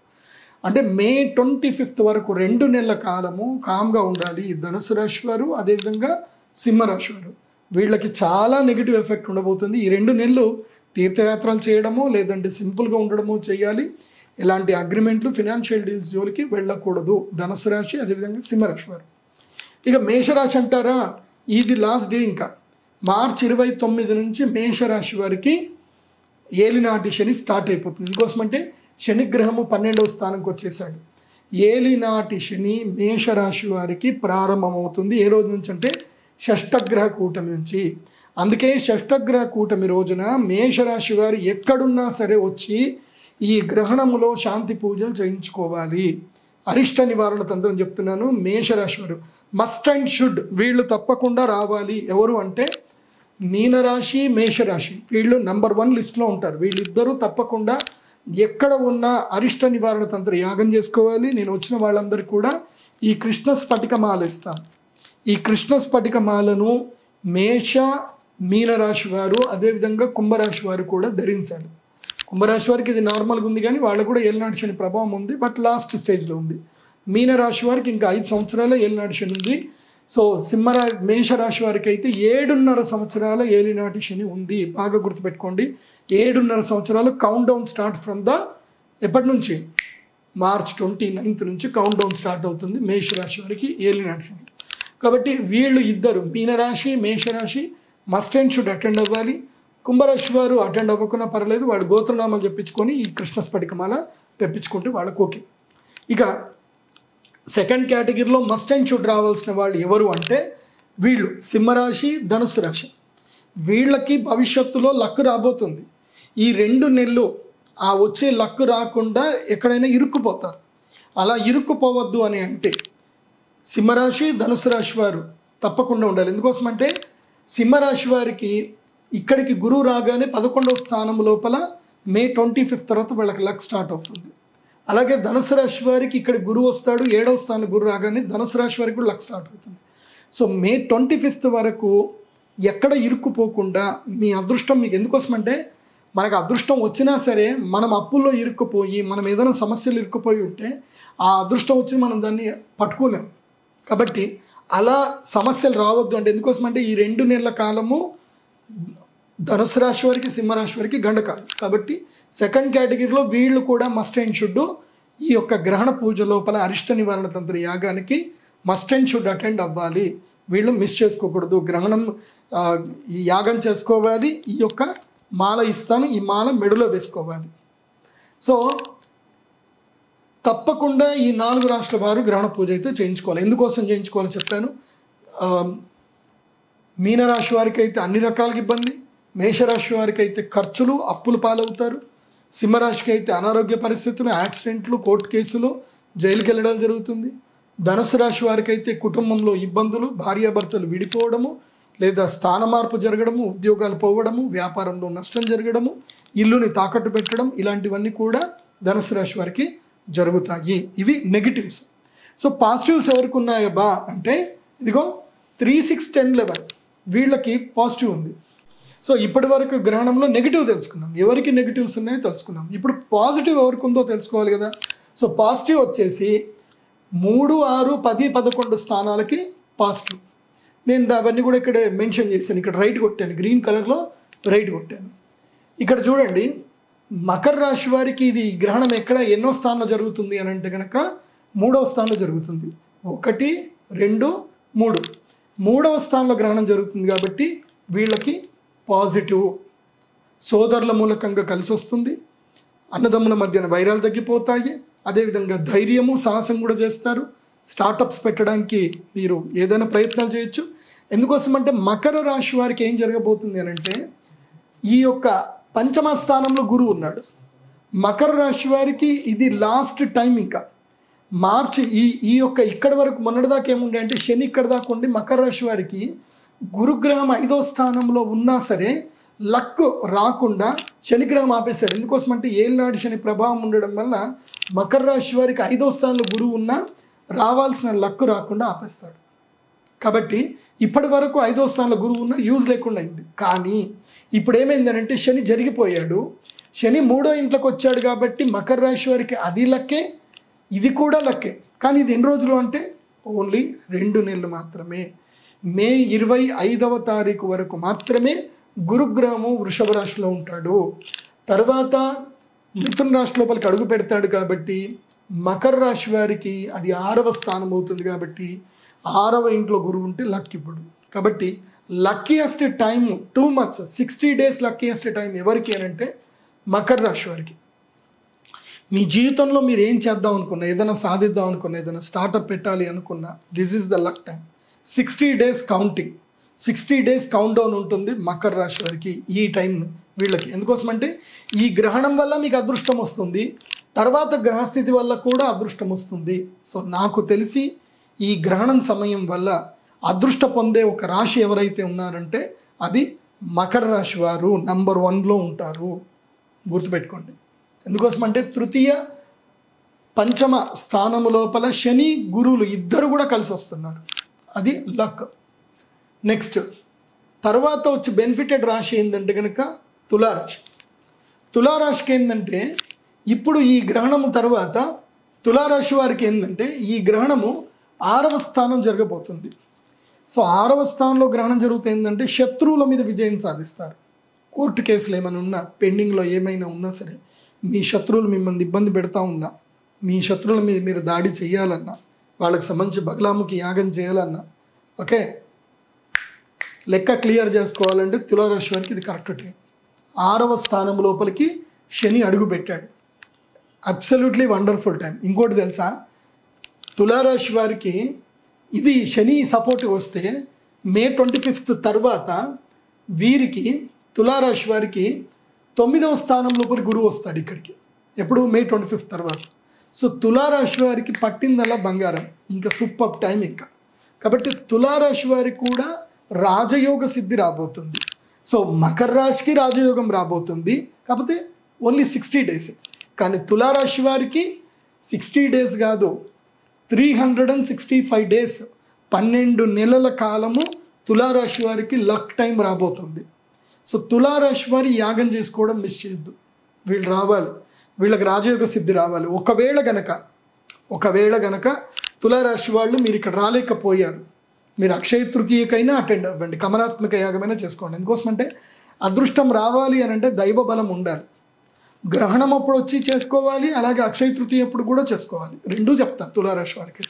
A: అంటే మే 25 వరకు 2 నెలల కాలము కామ్గా ఉండాలి ఈ ధనుసు రాశి వారు, అదేవిధంగా సింహరాశి వారు. వీళ్ళకి చాలా నెగిటివ్ ఎఫెక్ట్ ఉండబోతుంది. ఈ 2 నెలలు తీర్థయాత్రలు చేయడమో లేదంటే సింపుల్గా ఉండడమో చేయాలి. ఎలాంటి అగ్రిమెంట్లు, ఫినాన్షియల్ డీల్స్ జోలికి వెళ్ళకూడదు ధనుసు రాశి, అదేవిధంగా సింహరాశి వారు. ఇక మేషరాశి అంటారా, ఇది లాస్ట్ డే. ఇంకా మార్చి 29 నుంచి మేషరాశి వారికి ఏలినాటి శని స్టార్ట్ అయిపోతుంది. ఇందుకోసమంటే శనిగ్రహము 12వ స్థానంకి వచ్చేసాడు. ఏలినాటి శని మేషరాశి వారికి ప్రారంభమవుతుంది. ఏ రోజు నుంచి అంటే షష్టగ్రహ కూటమి నుంచి. అందుకే షష్టగ్రహ కూటమి రోజున మేషరాశి వారు ఎక్కడున్నా సరే వచ్చి ఈ గ్రహణములో శాంతి పూజలు చేయించుకోవాలి. అరిష్ట నివారణ తంత్రం చెప్తున్నాను. మేషరాశి వారు మస్ట్ అండ్ షుడ్ వీళ్ళు తప్పకుండా రావాలి. ఎవరు అంటే మీనరాశి, మేషరాశి వీళ్ళు నెంబర్ 1 లిస్ట్లో ఉంటారు. వీళ్ళిద్దరూ తప్పకుండా ఎక్కడ ఉన్న అరిష్ట నివారణ తంత్ర యాగం చేసుకోవాలి. నేను వచ్చిన వాళ్ళందరికీ కూడా ఈ కృష్ణ స్ఫటికమాల ఇస్తాను. ఈ కృష్ణ స్ఫటికమాలను మీనరాశి వారు, అదేవిధంగా కుంభరాశి వారు కూడా ధరించాలి. కుంభరాశి వారికి ఇది నార్మల్గా ఉంది, కానీ వాళ్ళకు కూడా ఏలినాటి శని ప్రభావం ఉంది, బట్ లాస్ట్ స్టేజ్లో ఉంది. మీనరాశి వారికి ఇంకా 5 సంవత్సరాల ఏలినాటి శని ఉంది. సో మేషరాశి వారికి అయితే 7.5 సంవత్సరాల ఏలినాటి శని ఉంది. బాగా గుర్తుపెట్టుకోండి, 7.5 సంవత్సరాలు. కౌంట్ డౌన్ స్టార్ట్ ఫ్రమ్ ఎప్పటి నుంచి మార్చ్ 29 నుంచి కౌంట్ డౌన్ స్టార్ట్ అవుతుంది మేషరాశి వారికి ఏలినాటి శని. కాబట్టి వీళ్ళు ఇద్దరు మీనరాశి, మేషరాశి మస్ట్ అండ్ షుడ్ అటెండ్ అవ్వాలి. కుంభరాశి వారు అటెండ్ అవ్వకున్నా పర్లేదు, వాడు గోత్రనామాలు చెప్పించుకొని ఈ కృష్ణ స్ఫటికమాల తెప్పించుకుంటే వాళ్ళకు ఓకే. ఇక సెకండ్ కేటగిరీలో మస్ట్ అండ్ షుడ్ రావాల్సిన వాళ్ళు ఎవరు అంటే వీళ్ళు సింహరాశి, ధనుసు రాశి. వీళ్ళకి భవిష్యత్తులో లక్ రాబోతుంది. ఈ 2 నెలలు ఆ వచ్చే లక్ రాకుండా ఎక్కడైనా ఇరుక్కుపోతారు. అలా ఇరుక్కుపోవద్దు అని అంటే సింహరాశి, ధనుసు రాశి వారు తప్పకుండా ఉండాలి. ఎందుకోసమంటే సింహరాశి వారికి ఇక్కడికి గురువు రాగానే 11వ స్థానం లోపల మే 25 తర్వాత వాళ్ళకి లక్ స్టార్ట్ అవుతుంది. అలాగే ధనుసు రాశి వారికి ఇక్కడ గురువు వస్తాడు, 7వ స్థానం గురువు రాగానే ధనుసు రాశి వారికి కూడా లక్ స్టార్ట్ అవుతుంది. సో మే 25 వరకు ఎక్కడ ఇరుక్కుపోకుండా మీ అదృష్టం మీకు. ఎందుకోసమంటే మనకు అదృష్టం వచ్చినా సరే మనం అప్పుల్లో ఇరుక్కుపోయి, మనం ఏదైనా సమస్యలు ఇరుక్కుపోయి ఉంటే ఆ అదృష్టం వచ్చి మనం దాన్ని పట్టుకోలేము. కాబట్టి అలా సమస్యలు రావద్దు అంటే ఎందుకోసమంటే ఈ 2 నెలల కాలము ధనుసు రాశి వారికి, సింహరాశి వారికి గండకాలం. కాబట్టి సెకండ్ కేటగిరీలో వీళ్ళు కూడా మస్ట్ అండ్ షుడ్ ఈ యొక్క గ్రహణ పూజ లోపల అరిష్ట నివారణ తంత్ర యాగానికి మస్ట్ అండ్ షుడ్ అటెండ్ అవ్వాలి. వీళ్ళు మిస్ చేసుకోకూడదు. గ్రహణం ఈ యాగం చేసుకోవాలి. ఈ యొక్క మాల ఇస్తాను, ఈ మాల మెడలో వేసుకోవాలి. సో తప్పకుండా ఈ 4 రాష్ట్రాల వారు గ్రహణ పూజ అయితే చేయించుకోవాలి. ఎందుకోసం చేయించుకోవాలో చెప్పాను. మీనరాశి వారికి అయితే అన్ని రకాలుగా ఇబ్బంది, మేషరాశి వారికి అయితే ఖర్చులు, అప్పులు పాలవుతారు, సింహరాశికి అయితే అనారోగ్య పరిస్థితులు, యాక్సిడెంట్లు, కోర్టు కేసులు, జైలుకి వెళ్ళడం జరుగుతుంది. ధనుసు రాశి వారికి అయితే కుటుంబంలో ఇబ్బందులు, భార్యాభర్తలు విడిపోవడము, లేదా స్థాన మార్పు జరగడము, ఉద్యోగాలు పోవడము, వ్యాపారంలో నష్టం జరగడము, ఇల్లుని తాకట్టు పెట్టడం, ఇలాంటివన్నీ కూడా ధనుసు రాశి వారికి జరుగుతాయి. ఇవి నెగిటివ్స్. సో పాజిటివ్స్ ఎవరికి ఉన్నాయా బా అంటే ఇదిగో 3, 6, 10, 11 వీళ్ళకి పాజిటివ్ ఉంది. సో ఇప్పటి వరకు గ్రహణంలో నెగిటివ్ తెలుసుకున్నాం, ఎవరికి నెగిటివ్స్ ఉన్నాయో తెలుసుకున్నాం. ఇప్పుడు పాజిటివ్ ఎవరికి ఉందో తెలుసుకోవాలి కదా. సో పాజిటివ్ వచ్చేసి 3, 6, 10, 11 స్థానాలకి పాజిటివ్. నేను అవన్నీ కూడా ఇక్కడ మెన్షన్ చేశాను. ఇక్కడ రైట్ కొట్టాను, గ్రీన్ కలర్లో రైట్ కొట్టాను. ఇక్కడ చూడండి, మకర రాశి వారికి ఇది గ్రహణం ఎక్కడ ఎన్నో స్థానంలో జరుగుతుంది అని అంటే కనుక 3వ స్థానంలో జరుగుతుంది. 1, 2, 3 3వ స్థానంలో గ్రహణం జరుగుతుంది కాబట్టి వీళ్ళకి పాజిటివ్. సోదరుల మూలకంగా కలిసి వస్తుంది, అన్నదమ్ముల మధ్యన వైరాలు తగ్గిపోతాయి, అదేవిధంగా ధైర్యము సాహసం కూడా చేస్తారు. స్టార్టప్స్ పెట్టడానికి మీరు ఏదైనా ప్రయత్నాలు చేయొచ్చు. ఎందుకోసం అంటే మకర రాశి వారికి ఏం జరగబోతుంది అని అంటే, ఈ యొక్క పంచమ స్థానంలో గురువు ఉన్నాడు. మకర రాశి వారికి ఇది లాస్ట్ టైం. ఇంకా మార్చి ఈ యొక్క ఇక్కడి వరకు మొన్నటిదాకా ఏముండే అంటే శని ఇక్కడ దాకా ఉండి మకర రాశి వారికి గురుగ్రహం 5వ స్థానంలో ఉన్నా సరే లక్ రాకుండా శనిగ్రహం ఆపేశారు. ఎందుకోసం అంటే ఏళ్ళనాడు శని ప్రభావం ఉండడం వల్ల మకర రాశి వారికి 5వ స్థానంలో గురువు ఉన్నా రావాల్సిన లక్ రాకుండా ఆపేస్తాడు. కాబట్టి ఇప్పటి వరకు 5వ స్థానంలో గురువు ఉన్న యూజ్ లేకుండా అయింది. కానీ ఇప్పుడు ఏమైందనంటే శని జరిగిపోయాడు. శని 3వ ఇంట్లోకి వచ్చాడు కాబట్టి మకర రాశి వారికి అది లక్కే, ఇది కూడా లక్కే. కానీ ఇది ఎన్ని రోజులు అంటే ఓన్లీ 2 నెలలు మాత్రమే. మే 25వ తారీఖు వరకు మాత్రమే గురుగ్రహము వృషభ రాశిలో ఉంటాడు. తర్వాత మిథున రాశి లోపలికి అడుగు పెడతాడు కాబట్టి మకర రాశి వారికి అది 6వ స్థానం అవుతుంది. కాబట్టి 6వ ఇంట్లో గురువు ఉంటే లక్ ఇప్పుడు. కాబట్టి luckiest time 2 months 60 days luckiest time ఎవరికి అని అంటే మకర రాశి వారికి. మీ జీవితంలో మీరు ఏం చేద్దాం అనుకున్నా, ఏదైనా సాధిద్దాం అనుకున్నా, ఏదైనా స్టార్టప్ పెట్టాలి అనుకున్నా, this is the luck time. 60 days counting, 60 days count down ఉంటుంది మకర రాశి వారికి ఈ టైం వీళ్ళకి. ఎందుకోసం అంటే ఈ గ్రహణం వల్ల మీకు అదృష్టం వస్తుంది, తర్వాత గ్రహస్థితి వల్ల కూడా అదృష్టం వస్తుంది. సో నాకు తెలిసి ఈ గ్రహణం సమయం వల్ల అదృష్ట పొందే ఒక రాశి ఎవరైతే ఉన్నారంటే అది మకర రాశి వారు నంబర్ 1లో ఉంటారు. గుర్తుపెట్టుకోండి. ఎందుకోసం అంటే తృతీయ పంచమ స్థానము లోపల శని గురువులు ఇద్దరు కూడా కలిసి వస్తున్నారు, అది లక్. నెక్స్ట్ తర్వాత వచ్చి బెనిఫిటెడ్ రాశి ఏంటంటే కనుక తులారాశి. తులారాశికి ఏంటంటే ఇప్పుడు ఈ గ్రహణము తర్వాత తులారాశి వారికి ఏంటంటే ఈ గ్రహణము 6వ స్థానం జరగబోతుంది. సో 6వ స్థానంలో గ్రహణం జరుగుతుంది ఏంటంటే శత్రువుల మీద విజయం సాధిస్తారు. కోర్టు కేసులు ఏమైనా ఉన్నా, పెండింగ్లో ఏమైనా ఉన్నా సరే, మీ శత్రువులు మిమ్మల్ని ఇబ్బంది పెడతా ఉన్నా, మీ శత్రువుల మీద మీరు దాడి చేయాలన్నా, వాళ్ళకి సంబంధించి బగలాముఖి యాగం చేయాలన్నా, ఓకే, లెక్క క్లియర్ చేసుకోవాలంటే తులారాశి వారికి ఇది కరెక్ట్ టైం. 6వ స్థానం లోపలికి శని అడుగు పెట్టాడు. Absolutely wonderful time. ఇంకోటి తెలుసా, తులారాశి వారికి ఇది శని సపోర్ట్ వస్తే మే 25th తర్వాత వీరికి తులారాశి వారికి 9వ స్థానం లోపలి గురువు వస్తాడు ఇక్కడికి. ఎప్పుడు? మే 25th తర్వాత. సో తులారాశి వారికి పట్టిందల్లా బంగారం, ఇంకా సూపర్ టైం ఇంకా. కాబట్టి తులారాశి వారికి కూడా రాజయోగ సిద్ధి రాబోతుంది. సో మకర రాశికి రాజయోగం రాబోతుంది, కాకపోతే ఓన్లీ 60 days. కానీ తులారాశి వారికి 60 days కాదు, 365 days, 12 నెలల కాలము తులారాశి వారికి లక్ టైం రాబోతుంది. సో తులారాశి వారి యాగం చేసుకోవడం మిస్ చేయొద్దు. వీళ్ళు రావాలి, వీళ్ళకి రాజయోగ సిద్ధి రావాలి. ఒకవేళ గనక తులారాశి వాళ్ళు మీరు ఇక్కడ రాలేకపోయారు, మీరు అక్షయ తృతీయకైనా అటెండ్ అవ్వండి, కమలాత్మక యాగమైనా చేసుకోండి. ఎందుకోసం అంటే అదృష్టం రావాలి అని అంటే దైవ బలం ఉండాలి. గ్రహణం అప్పుడు వచ్చి చేసుకోవాలి, అలాగే అక్షయ తృతీయ అప్పుడు కూడా చేసుకోవాలి. రెండూ చెప్తాను తులారాశి వాళ్ళకి.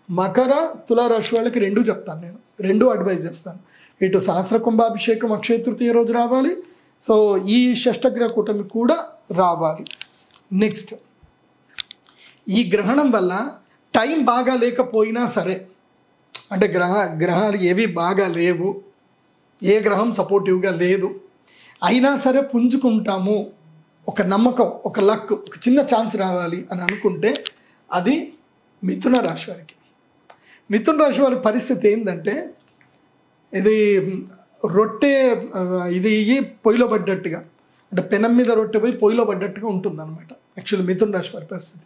A: మకర తులారాశి వాళ్ళకి రెండూ చెప్తాను, నేను రెండూ అడ్వైజ్ చేస్తాను. ఇటు సహస్ర కుంభాభిషేకం అక్షయ తృతీయ రోజు రావాలి, సో ఈ షష్టగ్రహ కూటమి కూడా రావాలి. నెక్స్ట్, ఈ గ్రహణం వల్ల టైం బాగా లేకపోయినా సరే, అంటే గ్రహాలు ఏవి బాగా లేవు, ఏ గ్రహం సపోర్టివ్గా లేదు, అయినా సరే పుంజుకుంటాము, ఒక నమ్మకం, ఒక లక్, ఒక చిన్న ఛాన్స్ రావాలి అని అనుకుంటే అది మిథున రాశి వారికి. మిథున రాశి వారి పరిస్థితి ఏంటంటే, ఇది రొట్టె ఇది పొయ్యిలో పడ్డట్టుగా, అంటే పెనం మీద రొట్టె పోయి పొయ్యిలో పడ్డట్టుగా ఉంటుంది అనమాట యాక్చువల్లీ మిథున రాశి వారి పరిస్థితి.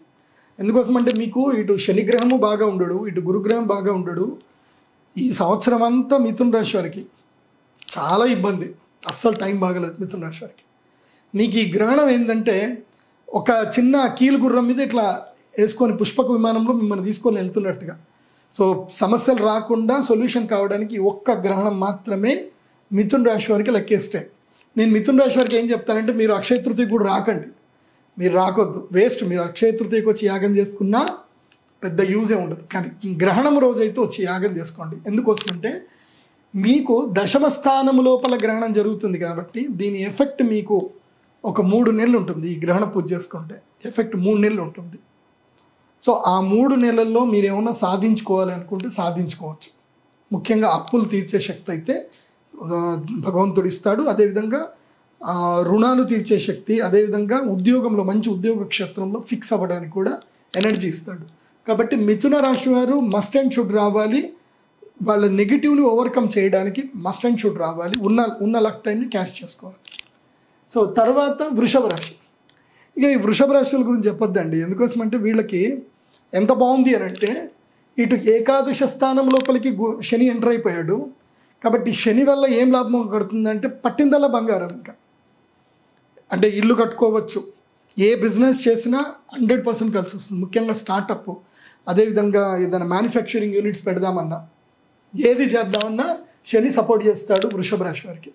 A: ఎందుకోసం అంటే మీకు ఇటు శనిగ్రహము బాగా ఉండడు, ఇటు గురుగ్రహం బాగా ఉండడు. ఈ సంవత్సరం అంతా మిథున రాశి వారికి చాలా ఇబ్బంది, అస్సలు టైం బాగలేదు మిథున రాశి వారికి. మీకు ఈ గ్రహణం ఏంటంటే ఒక చిన్న కీలు గుర్రం మీద ఇట్లా వేసుకొని పుష్పక విమానంలో మిమ్మల్ని తీసుకొని వెళ్తున్నట్టుగా. సో సమస్యలు రాకుండా సొల్యూషన్ కావడానికి ఒక్క గ్రహణం మాత్రమే మిథున రాశి వారికి లెక్కేస్తే. నేను మిథున రాశి వారికి ఏం చెప్తానంటే, మీరు అక్షయ తృతీయ కూడా రాకండి, మీరు రాకొద్దు, వేస్ట్. మీరు అక్షయ తృతీయకి వచ్చి యాగం చేసుకున్నా పెద్ద యూజే ఉండదు. కానీ గ్రహణం రోజు అయితే వచ్చి యాగం చేసుకోండి. ఎందుకోసమంటే మీకు దశమ స్థానం లోపల గ్రహణం జరుగుతుంది కాబట్టి దీని ఎఫెక్ట్ మీకు ఒక 3 నెలలు ఉంటుంది. ఈ గ్రహణ పూజ చేసుకుంటే ఎఫెక్ట్ 3 నెలలు ఉంటుంది. సో ఆ 3 నెలల్లో మీరు ఏమన్నా సాధించుకోవాలి అనుకుంటే సాధించుకోవచ్చు. ముఖ్యంగా అప్పులు తీర్చే శక్తి అయితే భగవంతుడు ఇస్తాడు. అదేవిధంగా రుణాలు తీర్చే శక్తి, అదేవిధంగా ఉద్యోగంలో మంచి ఉద్యోగ క్షేత్రంలో ఫిక్స్ అవ్వడానికి కూడా ఎనర్జీ ఇస్తాడు. కాబట్టి మిథున రాశి వారు మస్ట్ అండ్ షుడ్ రావాలి. వాళ్ళ నెగిటివ్ని ఓవర్కమ్ చేయడానికి మస్ట్ అండ్ షుడ్ రావాలి. ఉన్న లక్ టైంని క్యాష్ చేసుకోవాలి. సో తర్వాత వృషభ రాశి. ఇక ఈ వృషభ రాశుల గురించి చెప్పొద్దండి. ఎందుకోసమంటే వీళ్ళకి ఎంత బాగుంది అని అంటే, ఇటు ఏకాదశ స్థానం లోపలికి శని ఎంటర్ అయిపోయాడు. కాబట్టి శని వల్ల ఏం లాభం కడుతుందంటే పట్టిందల్లా బంగారం. ఇంకా అంటే ఇల్లు కట్టుకోవచ్చు, ఏ బిజినెస్ చేసినా 100% కలిసి వస్తుంది. ముఖ్యంగా స్టార్టప్, అదేవిధంగా ఏదైనా మ్యానుఫ్యాక్చరింగ్ యూనిట్స్ పెడదామన్నా, ఏది చేద్దామన్నా శని సపోర్ట్ చేస్తాడు వృషభ రాశి వారికి.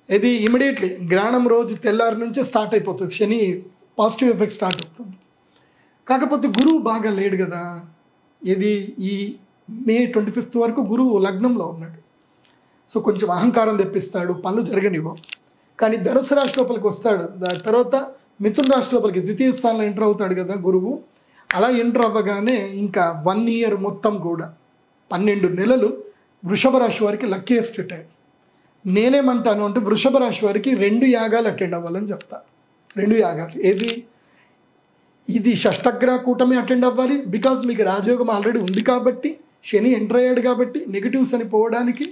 A: ఇది ఇమీడియట్లీ గ్రహణం రోజు తెల్లారి నుంచే స్టార్ట్ అయిపోతుంది. శని పాజిటివ్ ఎఫెక్ట్ స్టార్ట్ అవుతుంది. కాకపోతే గురువు బాగా లేడు కదా. ఇది ఈ మే 25 వరకు గురువు లగ్నంలో ఉన్నాడు. సో కొంచెం అహంకారం తెప్పిస్తాడు, పనులు జరగనివ్వవు. కానీ ధనుసు రాశి లోపలికి వస్తాడు. దాని తర్వాత మిథున రాశి లోపలికి ద్వితీయ స్థానంలో ఎంటర్ అవుతాడు కదా గురువు. అలా ఎంటర్ అవ్వగానే ఇంకా 1 ఇయర్ మొత్తం కూడా 12 నెలలు వృషభ రాశి వారికి లక్కీయెస్ట్ టైం. నేనేమంటాను అంటే, వృషభ రాశి వారికి 2 యాగాలు అటెండ్ అవ్వాలని చెప్తా. 2 యాగాలు. ఇది షష్టగ్రహ కూటమి అటెండ్ అవ్వాలి. బికాజ్ మీకు రాజయోగం ఆల్రెడీ ఉంది కాబట్టి, శని ఎంటర్ అయ్యాడు కాబట్టి నెగిటివ్స్ అని పోవడానికి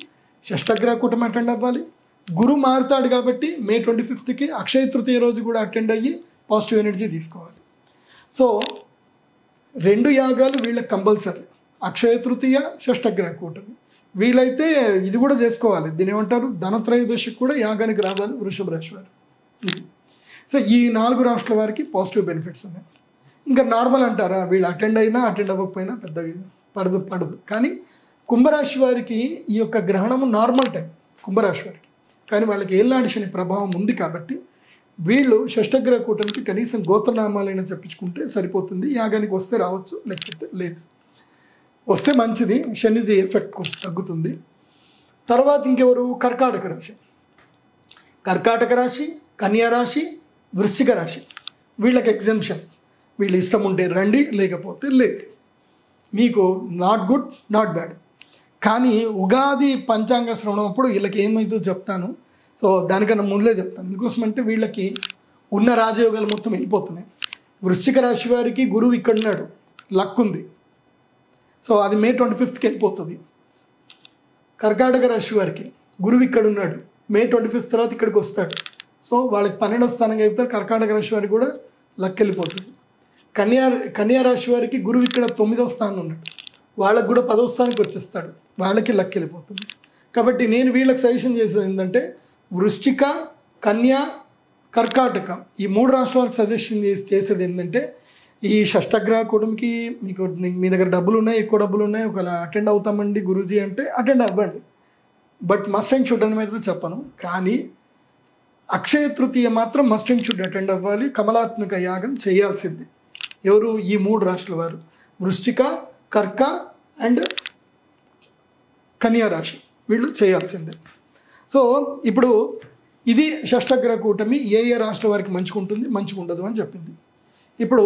A: షష్టగ్రహ కూటమి అటెండ్ అవ్వాలి. గురు మారుతాడు కాబట్టి మే 25కి అక్షయ తృతీయ రోజు కూడా అటెండ్ అయ్యి పాజిటివ్ ఎనర్జీ తీసుకోవాలి. సో 2 యాగాలు వీళ్ళకి కంపల్సరీ. అక్షయ తృతీయ, షష్టగ్రహ కూటమి. వీళ్ళైతే ఇది కూడా చేసుకోవాలి. దీని ఏమంటారు, ధనత్రయోదశికి కూడా యాగానికి రావాలి వృషభ రాశి వారు. సో ఈ 4 రాష్ట్రాల వారికి పాజిటివ్ బెనిఫిట్స్ ఉన్నాయి. ఇంకా నార్మల్ అంటారా, వీళ్ళు అటెండ్ అయినా అటెండ్ అవ్వకపోయినా పెద్దగా పడదు. కానీ కుంభరాశి వారికి ఈ యొక్క గ్రహణము నార్మల్ టైం కుంభరాశి వారికి. కానీ వాళ్ళకి ఏళ్ళనాటి శని ప్రభావం ఉంది కాబట్టి వీళ్ళు షష్టగ్రహ కూటమికి కనీసం గోత్రనామాలైనా చెప్పించుకుంటే సరిపోతుంది. యాగానికి వస్తే రావచ్చు, లేకపోతే లేదు. వస్తే మంచిది, శనిది ఎఫెక్ట్ కొంచెం తగ్గుతుంది. తర్వాత ఇంకెవరు, కర్కాటక రాశి. కర్కాటక రాశి, కన్యా రాశి, వృశ్చిక రాశి. వీళ్ళకి ఎగ్జంప్షన్. వీళ్ళు ఇష్టం ఉంటే రండి, లేకపోతే లేదు. మీకు నాట్ గుడ్, నాట్ బ్యాడ్. కానీ ఉగాది పంచాంగ శ్రవణం అప్పుడు వీళ్ళకి ఏమైందో చెప్తాను. సో దానికన్నా ముందులే చెప్తాను. ఎందుకోసమంటే వీళ్ళకి ఉన్న రాజయోగాలు మొత్తం వెళ్ళిపోతున్నాయి. వృశ్చిక రాశి వారికి గురువు ఇక్కడ ఉన్నాడు, లక్ ఉంది. సో అది మే 25కి వెళ్ళిపోతుంది. కర్కాటక రాశి వారికి గురువు ఇక్కడ ఉన్నాడు, మే 25 తర్వాత ఇక్కడికి వస్తాడు. సో వాళ్ళకి 12వ స్థానంగా చెప్తారు. కర్కాటక రాశి వారికి కూడా లక్ వెళ్ళిపోతుంది. కన్యా రాశి వారికి గురువు ఇక్కడ 9వ స్థానం ఉన్నాడు, వాళ్ళకి కూడా 10వ స్థానానికి వచ్చేస్తాడు, వాళ్ళకి లక్ వెళ్ళిపోతుంది. కాబట్టి నేను వీళ్ళకి సజెషన్ చేసేది ఏంటంటే, వృశ్చిక, కన్యా, కర్కాటక ఈ 3 రాష్ట్రాలకు సజెషన్ చేసేది ఏంటంటే, ఈ షష్టగ్రహ కూటమికి మీకు మీ దగ్గర డబ్బులు ఉన్నాయి, ఎక్కువ డబ్బులు ఉన్నాయి, ఒకవేళ అటెండ్ అవుతామండి గురూజీ అంటే అటెండ్ అవ్వండి. బట్ మస్ట్ అండ్ షుడ్ అని మాత్రం చెప్పను. కానీ అక్షయ తృతీయ మాత్రం మస్ట్ అండ్ షుడ్ అటెండ్ అవ్వాలి. కమలాత్మక యాగం చేయాల్సింది. ఎవరు, ఈ 3 రాష్ట్రాల వారు, వృశ్చిక, కర్క అండ్ కన్యా రాశి, వీళ్ళు చేయాల్సిందే. సో ఇప్పుడు ఇది షష్టగ్రహ కూటమి ఏ రాష్ట్ర వారికి మంచిగా ఉంటుంది, మంచిగా ఉండదు అని చెప్పింది. ఇప్పుడు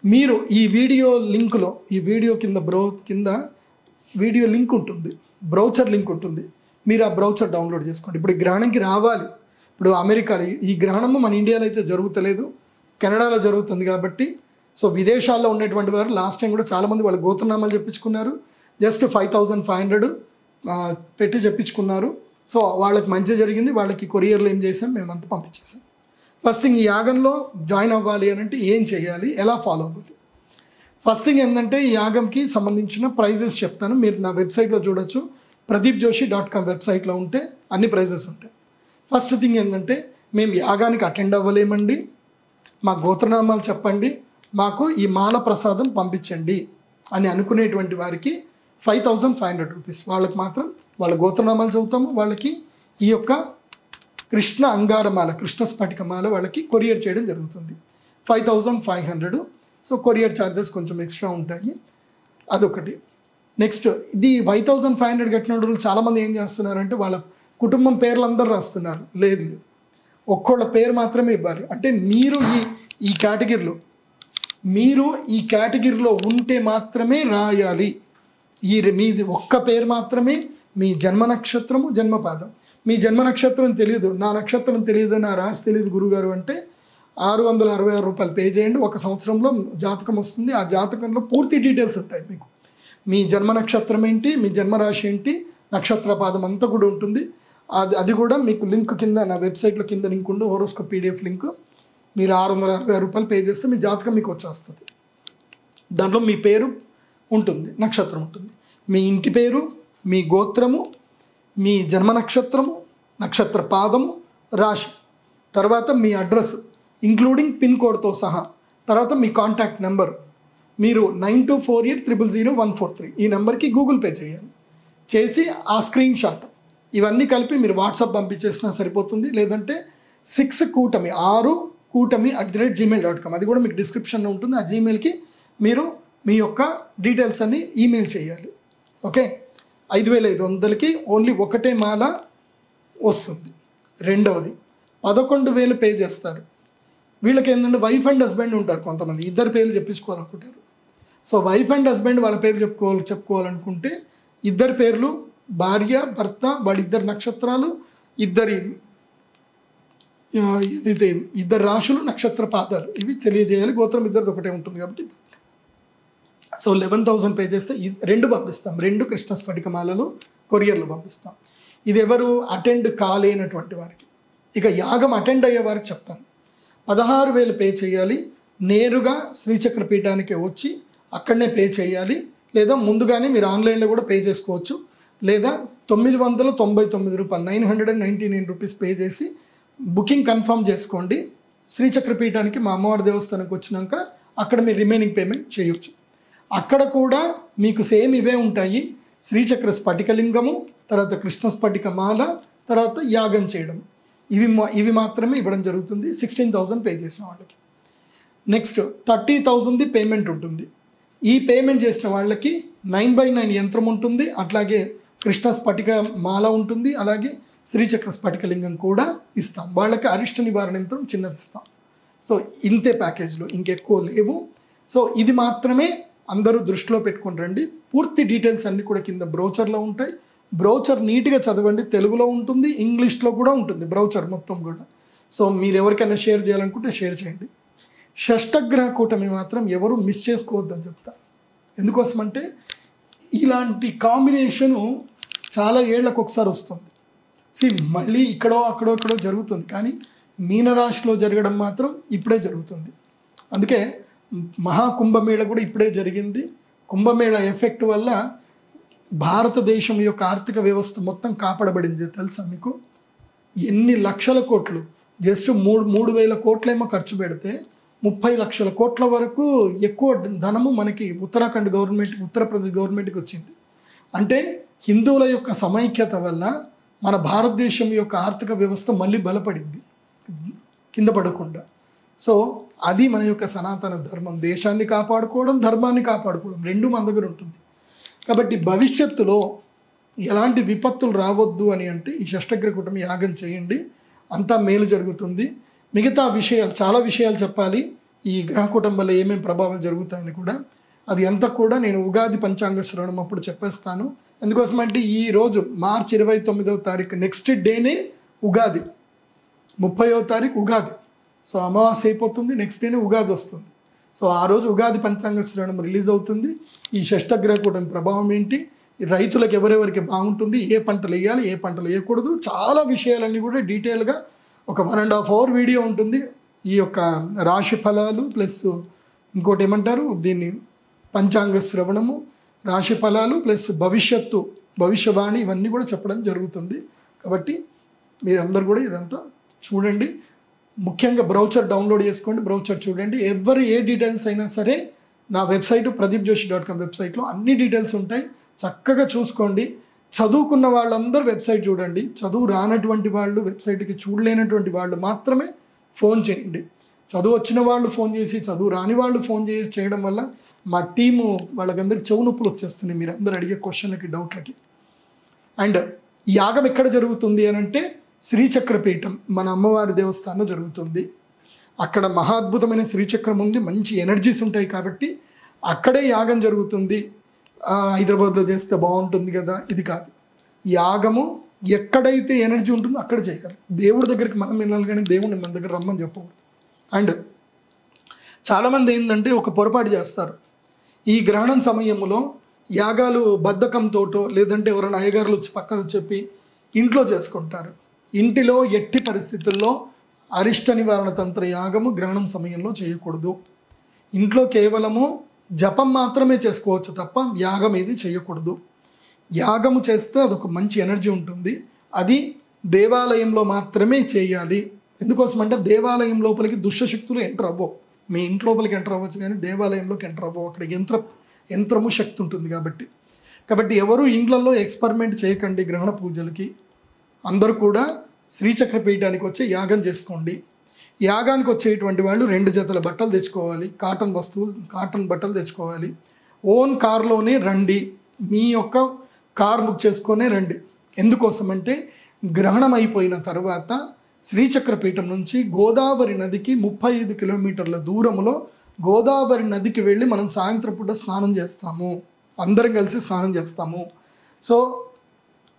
A: మీరు ఈ వీడియో లింక్లో, ఈ వీడియో కింద వీడియో లింక్ ఉంటుంది, బ్రౌచర్ లింక్ ఉంటుంది. మీరు ఆ బ్రౌచర్ డౌన్లోడ్ చేసుకోండి. ఇప్పుడు ఈ గ్రహణంకి రావాలి. ఇప్పుడు అమెరికాలో ఈ గ్రహణము మన ఇండియాలో అయితే జరుగుతలేదు, కెనడాలో జరుగుతుంది. కాబట్టి సో విదేశాల్లో ఉన్నటువంటి వారు లాస్ట్ టైం కూడా చాలామంది వాళ్ళ గోత్రనామాలు చెప్పించుకున్నారు. జస్ట్ 5500 పెట్టి చెప్పించుకున్నారు. సో వాళ్ళకి మంచి జరిగింది. వాళ్ళకి కొరియర్లో ఏం చేసాం, మేమంతా పంపించేసాం. ఫస్ట్ థింగ్, ఈ యాగంలో జాయిన్ అవ్వాలి అని అంటే ఏం చేయాలి, ఎలా ఫాలో అవ్వాలి. ఫస్ట్ థింగ్ ఏంటంటే, ఈ యాగంకి సంబంధించిన ప్రైజెస్ చెప్తాను. మీరు నా వెబ్సైట్లో చూడొచ్చు, pradeepjoshi.com వెబ్సైట్లో ఉంటే అన్ని ప్రైజెస్ ఉంటాయి. ఫస్ట్ థింగ్ ఏంటంటే, మేము యాగానికి అటెండ్ అవ్వలేమండి, మా గోత్రనామాలు చెప్పండి, మాకు ఈ మాల ప్రసాదం పంపించండి అని అనుకునేటువంటి వారికి 5500 రూపీస్. వాళ్ళకి మాత్రం వాళ్ళ గోత్రనామాలు చదువుతాము, వాళ్ళకి ఈ యొక్క కృష్ణ అంగారమాల, కృష్ణ స్ఫటికమాల వాళ్ళకి కొరియర్ చేయడం జరుగుతుంది. 5500. సో కొరియర్ ఛార్జెస్ కొంచెం ఎక్స్ట్రా ఉంటాయి, అదొకటి. నెక్స్ట్ ఇది 5500 కట్టిన వాళ్ళు చాలామంది ఏం చేస్తున్నారంటే వాళ్ళ కుటుంబం పేర్లు అందరూ రాస్తున్నారు. లేదు, ఒక్కోళ్ళ పేరు మాత్రమే ఇవ్వాలి. అంటే మీరు ఈ కేటగిరీలో ఉంటే మాత్రమే రాయాలి. మీది ఒక్క పేరు మాత్రమే, మీ జన్మ నక్షత్రము, జన్మపాదం. మీ జన్మ నక్షత్రం తెలియదు, నా నక్షత్రం తెలియదు, నా రాశి తెలియదు గురుగారు అంటే 666 రూపాయలు పే చేయండి. 1 సంవత్సరంలో జాతకం వస్తుంది. ఆ జాతకంలో పూర్తి డీటెయిల్స్ ఉంటాయి మీకు. మీ జన్మ నక్షత్రం ఏంటి, మీ జన్మరాశి ఏంటి, నక్షత్ర పాదం అంతా కూడా ఉంటుంది. అది కూడా మీకు లింక్ కింద, నా వెబ్సైట్లో కింద లింక్ ఉండు, హోరోస్కోప్ PDF లింక్. మీరు 666 రూపాయలు పే చేస్తే మీ జాతకం మీకు వచ్చేస్తుంది. దాంట్లో మీ పేరు ఉంటుంది, నక్షత్రం ఉంటుంది, మీ ఇంటి పేరు, మీ గోత్రము, మీ జన్మ నక్షత్రము, నక్షత్ర పాదము, రాశి, తర్వాత మీ అడ్రస్ ఇంక్లూడింగ్ పిన్ కోడ్తో సహా, తర్వాత మీ కాంటాక్ట్ నెంబర్. మీరు 9248000143 ఈ నెంబర్కి గూగుల్ పే చేసి ఆ స్క్రీన్ షాట్ ఇవన్నీ కలిపి మీరు వాట్సాప్ పంపించేసినా సరిపోతుంది. లేదంటే 6 కూటమి@gmail.com అది కూడా మీకు డిస్క్రిప్షన్లో ఉంటుంది. ఆ జీమెయిల్కి మీరు మీ యొక్క డీటెయిల్స్ అన్ని ఈమెయిల్ చేయాలి. ఓకే, 5500కి ఓన్లీ ఒకటే మాల వస్తుంది. రెండవది 11,000 పే చేస్తారు. వీళ్ళకి ఏంటంటే వైఫ్ అండ్ హస్బెండ్ ఉంటారు, కొంతమంది ఇద్దరు పేర్లు చెప్పించుకోవాలనుకుంటారు. సో వైఫ్ అండ్ హస్బెండ్ వాళ్ళ పేరు చెప్పుకోవాలనుకుంటే ఇద్దరు పేర్లు, భార్య భర్త, వాళ్ళిద్దరు నక్షత్రాలు, ఇద్దరు రాశులు, నక్షత్ర పాదాలు, ఇవి తెలియజేయాలి. గోత్రం ఇద్దరిది ఒకటే ఉంటుంది కాబట్టి. సో 11,000 పే చేస్తే 2 పంపిస్తాం. 2 కృష్ణ స్ఫటికమాలలు కొరియర్లో పంపిస్తాం. ఇది ఎవరు అటెండ్ కాలేనటువంటి వారికి. ఇక యాగం అటెండ్ అయ్యే వారికి చెప్తాను. 16,000 పే చేయాలి. నేరుగా శ్రీచక్ర పీఠానికి వచ్చి అక్కడనే పే చేయాలి. లేదా ముందుగానే మీరు ఆన్లైన్లో కూడా పే చేసుకోవచ్చు. లేదా 999 రూపాయలు 999 రూపీస్ పే చేసి బుకింగ్ కన్ఫర్మ్ చేసుకోండి. శ్రీచక్ర పీఠానికి మా అమ్మవారి దేవస్థానానికి వచ్చినాక అక్కడ మీరు రిమైనింగ్ పేమెంట్ చేయొచ్చు. అక్కడ కూడా మీకు సేమ్ ఇవే ఉంటాయి. శ్రీచక్ర స్ఫటికలింగము, తర్వాత కృష్ణ స్ఫటిక మాల, తర్వాత యాగం చేయడం, ఇవి మాత్రమే ఇవ్వడం జరుగుతుంది 16,000 పే చేసిన వాళ్ళకి. నెక్స్ట్ 30,000 పేమెంట్ ఉంటుంది. ఈ పేమెంట్ చేసిన వాళ్ళకి 9x9 యంత్రం ఉంటుంది, అట్లాగే కృష్ణ స్ఫటిక మాల ఉంటుంది, అలాగే శ్రీచక్ర స్ఫటికలింగం కూడా ఇస్తాం. వాళ్ళకి అరిష్ట నివారణ యంత్రం చిన్నది ఇస్తాం. సో ఇంతే ప్యాకేజ్లో, ఇంకెక్కువ లేవు. సో ఇది మాత్రమే అందరూ దృష్టిలో పెట్టుకుని రండి. పూర్తి డీటెయిల్స్ అన్నీ కూడా కింద బ్రౌచర్లో ఉంటాయి. బ్రౌచర్ నీట్గా చదవండి, తెలుగులో ఉంటుంది, ఇంగ్లీష్లో కూడా ఉంటుంది బ్రౌచర్ మొత్తం కూడా. సో మీరు ఎవరికైనా షేర్ చేయాలనుకుంటే షేర్ చేయండి. షష్టగ్రహ కూటమి మాత్రం ఎవరు మిస్ చేసుకోవద్దని చెప్తా. ఎందుకోసమంటే ఇలాంటి కాంబినేషను చాలా ఏళ్లకు ఒకసారి వస్తుంది. మళ్ళీ ఇక్కడో అక్కడో జరుగుతుంది, కానీ మీనరాశిలో జరగడం మాత్రం ఇప్పుడే జరుగుతుంది. అందుకే మహాకుంభమేళ కూడా ఇప్పుడే జరిగింది. కుంభమేళ ఎఫెక్ట్ వల్ల భారతదేశం యొక్క ఆర్థిక వ్యవస్థ మొత్తం కాపాడబడింది. తెలుసా మీకు? ఎన్ని లక్షల కోట్లు, జస్ట్ 3,000 కోట్లేమో ఖర్చు పెడితే 30 లక్షల కోట్ల వరకు ఎక్కువ ధనము మనకి ఉత్తరాఖండ్ గవర్నమెంట్, ఉత్తరప్రదేశ్ గవర్నమెంట్కి వచ్చింది. అంటే హిందువుల యొక్క సమైక్యత వల్ల మన భారతదేశం యొక్క ఆర్థిక వ్యవస్థ మళ్ళీ బలపడింది, కింద పడకుండా. సో అది మన యొక్క సనాతన ధర్మం. దేశాన్ని కాపాడుకోవడం, ధర్మాన్ని కాపాడుకోవడం రెండు మన దగ్గర ఉంటుంది. కాబట్టి భవిష్యత్తులో ఎలాంటి విపత్తులు రావద్దు అని అంటే ఈ షష్టగ్రహ కూటమి యాగం చేయండి, అంతా మేలు జరుగుతుంది. మిగతా విషయాలు, చాలా విషయాలు చెప్పాలి ఈ గ్రహకూటం వల్ల ఏమేమి ప్రభావాలు జరుగుతాయని కూడా. అది అంతా కూడా నేను ఉగాది పంచాంగ శ్రవణం అప్పుడు చెప్పేస్తాను. ఎందుకోసమంటే ఈరోజు మార్చి 29వ తారీఖు, నెక్స్ట్ డేనే ఉగాది, 30వ తారీఖు ఉగాది. సో అమావాస్య అయిపోతుంది, నెక్స్ట్ డేనే ఉగాది వస్తుంది. సో ఆ రోజు ఉగాది పంచాంగ శ్రవణం రిలీజ్ అవుతుంది. ఈ షష్టగ్రహ కూటమి ప్రభావం ఏంటి, రైతులకు ఎవరెవరికి బాగుంటుంది, ఏ పంటలు వేయాలి, ఏ పంటలు వేయకూడదు, చాలా విషయాలన్నీ కూడా డీటెయిల్గా ఒక 1.5 అవర్ వీడియో ఉంటుంది. ఈ యొక్క రాశి ఫలాలు ప్లస్ ఇంకోటి ఏమంటారు దీన్ని, పంచాంగ శ్రవణము, రాశి ఫలాలు ప్లస్ భవిష్యవాణి, ఇవన్నీ కూడా చెప్పడం జరుగుతుంది. కాబట్టి మీరందరూ కూడా ఇదంతా చూడండి. ముఖ్యంగా బ్రౌచర్ డౌన్లోడ్ చేసుకోండి, బ్రౌచర్ చూడండి. ఎవరు ఏ డీటెయిల్స్ అయినా సరే నా వెబ్సైట్ pradeepjoshi.com వెబ్సైట్లో అన్ని డీటెయిల్స్ ఉంటాయి, చక్కగా చూసుకోండి. చదువుకున్న వాళ్ళందరూ వెబ్సైట్ చూడండి. చదువు రానటువంటి వాళ్ళు, వెబ్సైట్కి చూడలేనటువంటి వాళ్ళు మాత్రమే ఫోన్ చేయండి. చదువు వచ్చిన వాళ్ళు ఫోన్ చేసి, చదువు రాని వాళ్ళు ఫోన్ చేసి చేయడం వల్ల మా టీము వాళ్ళకందరికి చెవు నొప్పులు వచ్చేస్తున్నాయి మీరు అందరూ అడిగే క్వశ్చన్లకి, డౌట్లకి. అండ్ యాగం ఎక్కడ జరుగుతుంది అని అంటే శ్రీచక్రపీఠం, మన అమ్మవారి దేవస్థానం జరుగుతుంది. అక్కడ మహాద్భుతమైన శ్రీచక్రం ఉంది, మంచి ఎనర్జీస్ ఉంటాయి కాబట్టి అక్కడే యాగం జరుగుతుంది. హైదరాబాద్లో చేస్తే బాగుంటుంది కదా, ఇది కాదు. యాగము ఎక్కడైతే ఎనర్జీ ఉంటుందో అక్కడ చేయాలి. దేవుడి దగ్గరికి మనం వెళ్ళాలి కానీ దేవుడిని మన దగ్గర రమ్మని చెప్పకూడదు. అండ్ చాలామంది ఏంటంటే ఒక పొరపాటు చేస్తారు. ఈ గ్రహణం సమయంలో యాగాలు బద్ధకంతోటో లేదంటే ఎవరైనా అయ్యగారులు వచ్చి పక్కన చెప్పి ఇంట్లో చేసుకుంటారు. ఇంటిలో ఎట్టి పరిస్థితుల్లో అరిష్ట నివారణ తంత్ర యాగము గ్రహణం సమయంలో చేయకూడదు. ఇంట్లో కేవలము జపం మాత్రమే చేసుకోవచ్చు తప్ప యాగం ఏది చేయకూడదు. యాగము చేస్తే అదొక మంచి ఎనర్జీ ఉంటుంది, అది దేవాలయంలో మాత్రమే చేయాలి. ఎందుకోసం అంటే దేవాలయం లోపలికి దుష్టశక్తులు ఎంటర్ అవ్వవు. మీ ఇంటి లోపలికి ఎంటర్ అవ్వచ్చు కానీ దేవాలయంలోకి ఎంటర్ అవ్వవు, అక్కడ యంత్రము శక్తి ఉంటుంది కాబట్టి ఎవరు ఇండ్లలో ఎక్స్పెరిమెంట్ చేయకండి. గ్రహణ పూజలకి అందరూ కూడా శ్రీచక్రపీఠానికి వచ్చి యాగం చేసుకోండి. యాగానికి వచ్చేటువంటి వాళ్ళు 2 జతల బట్టలు తెచ్చుకోవాలి, కాటన్ బట్టలు తెచ్చుకోవాలి. ఓన్ కార్లోనే రండి, మీ యొక్క కార్ బుక్ చేసుకొనే రండి. ఎందుకోసం అంటే గ్రహణం అయిపోయిన తర్వాత శ్రీచక్రపీఠం నుంచి గోదావరి నదికి 35 కిలోమీటర్ల దూరంలో గోదావరి నదికి వెళ్ళి మనం సాయంత్రం పూట స్నానం చేస్తాము, అందరం కలిసి స్నానం చేస్తాము. సో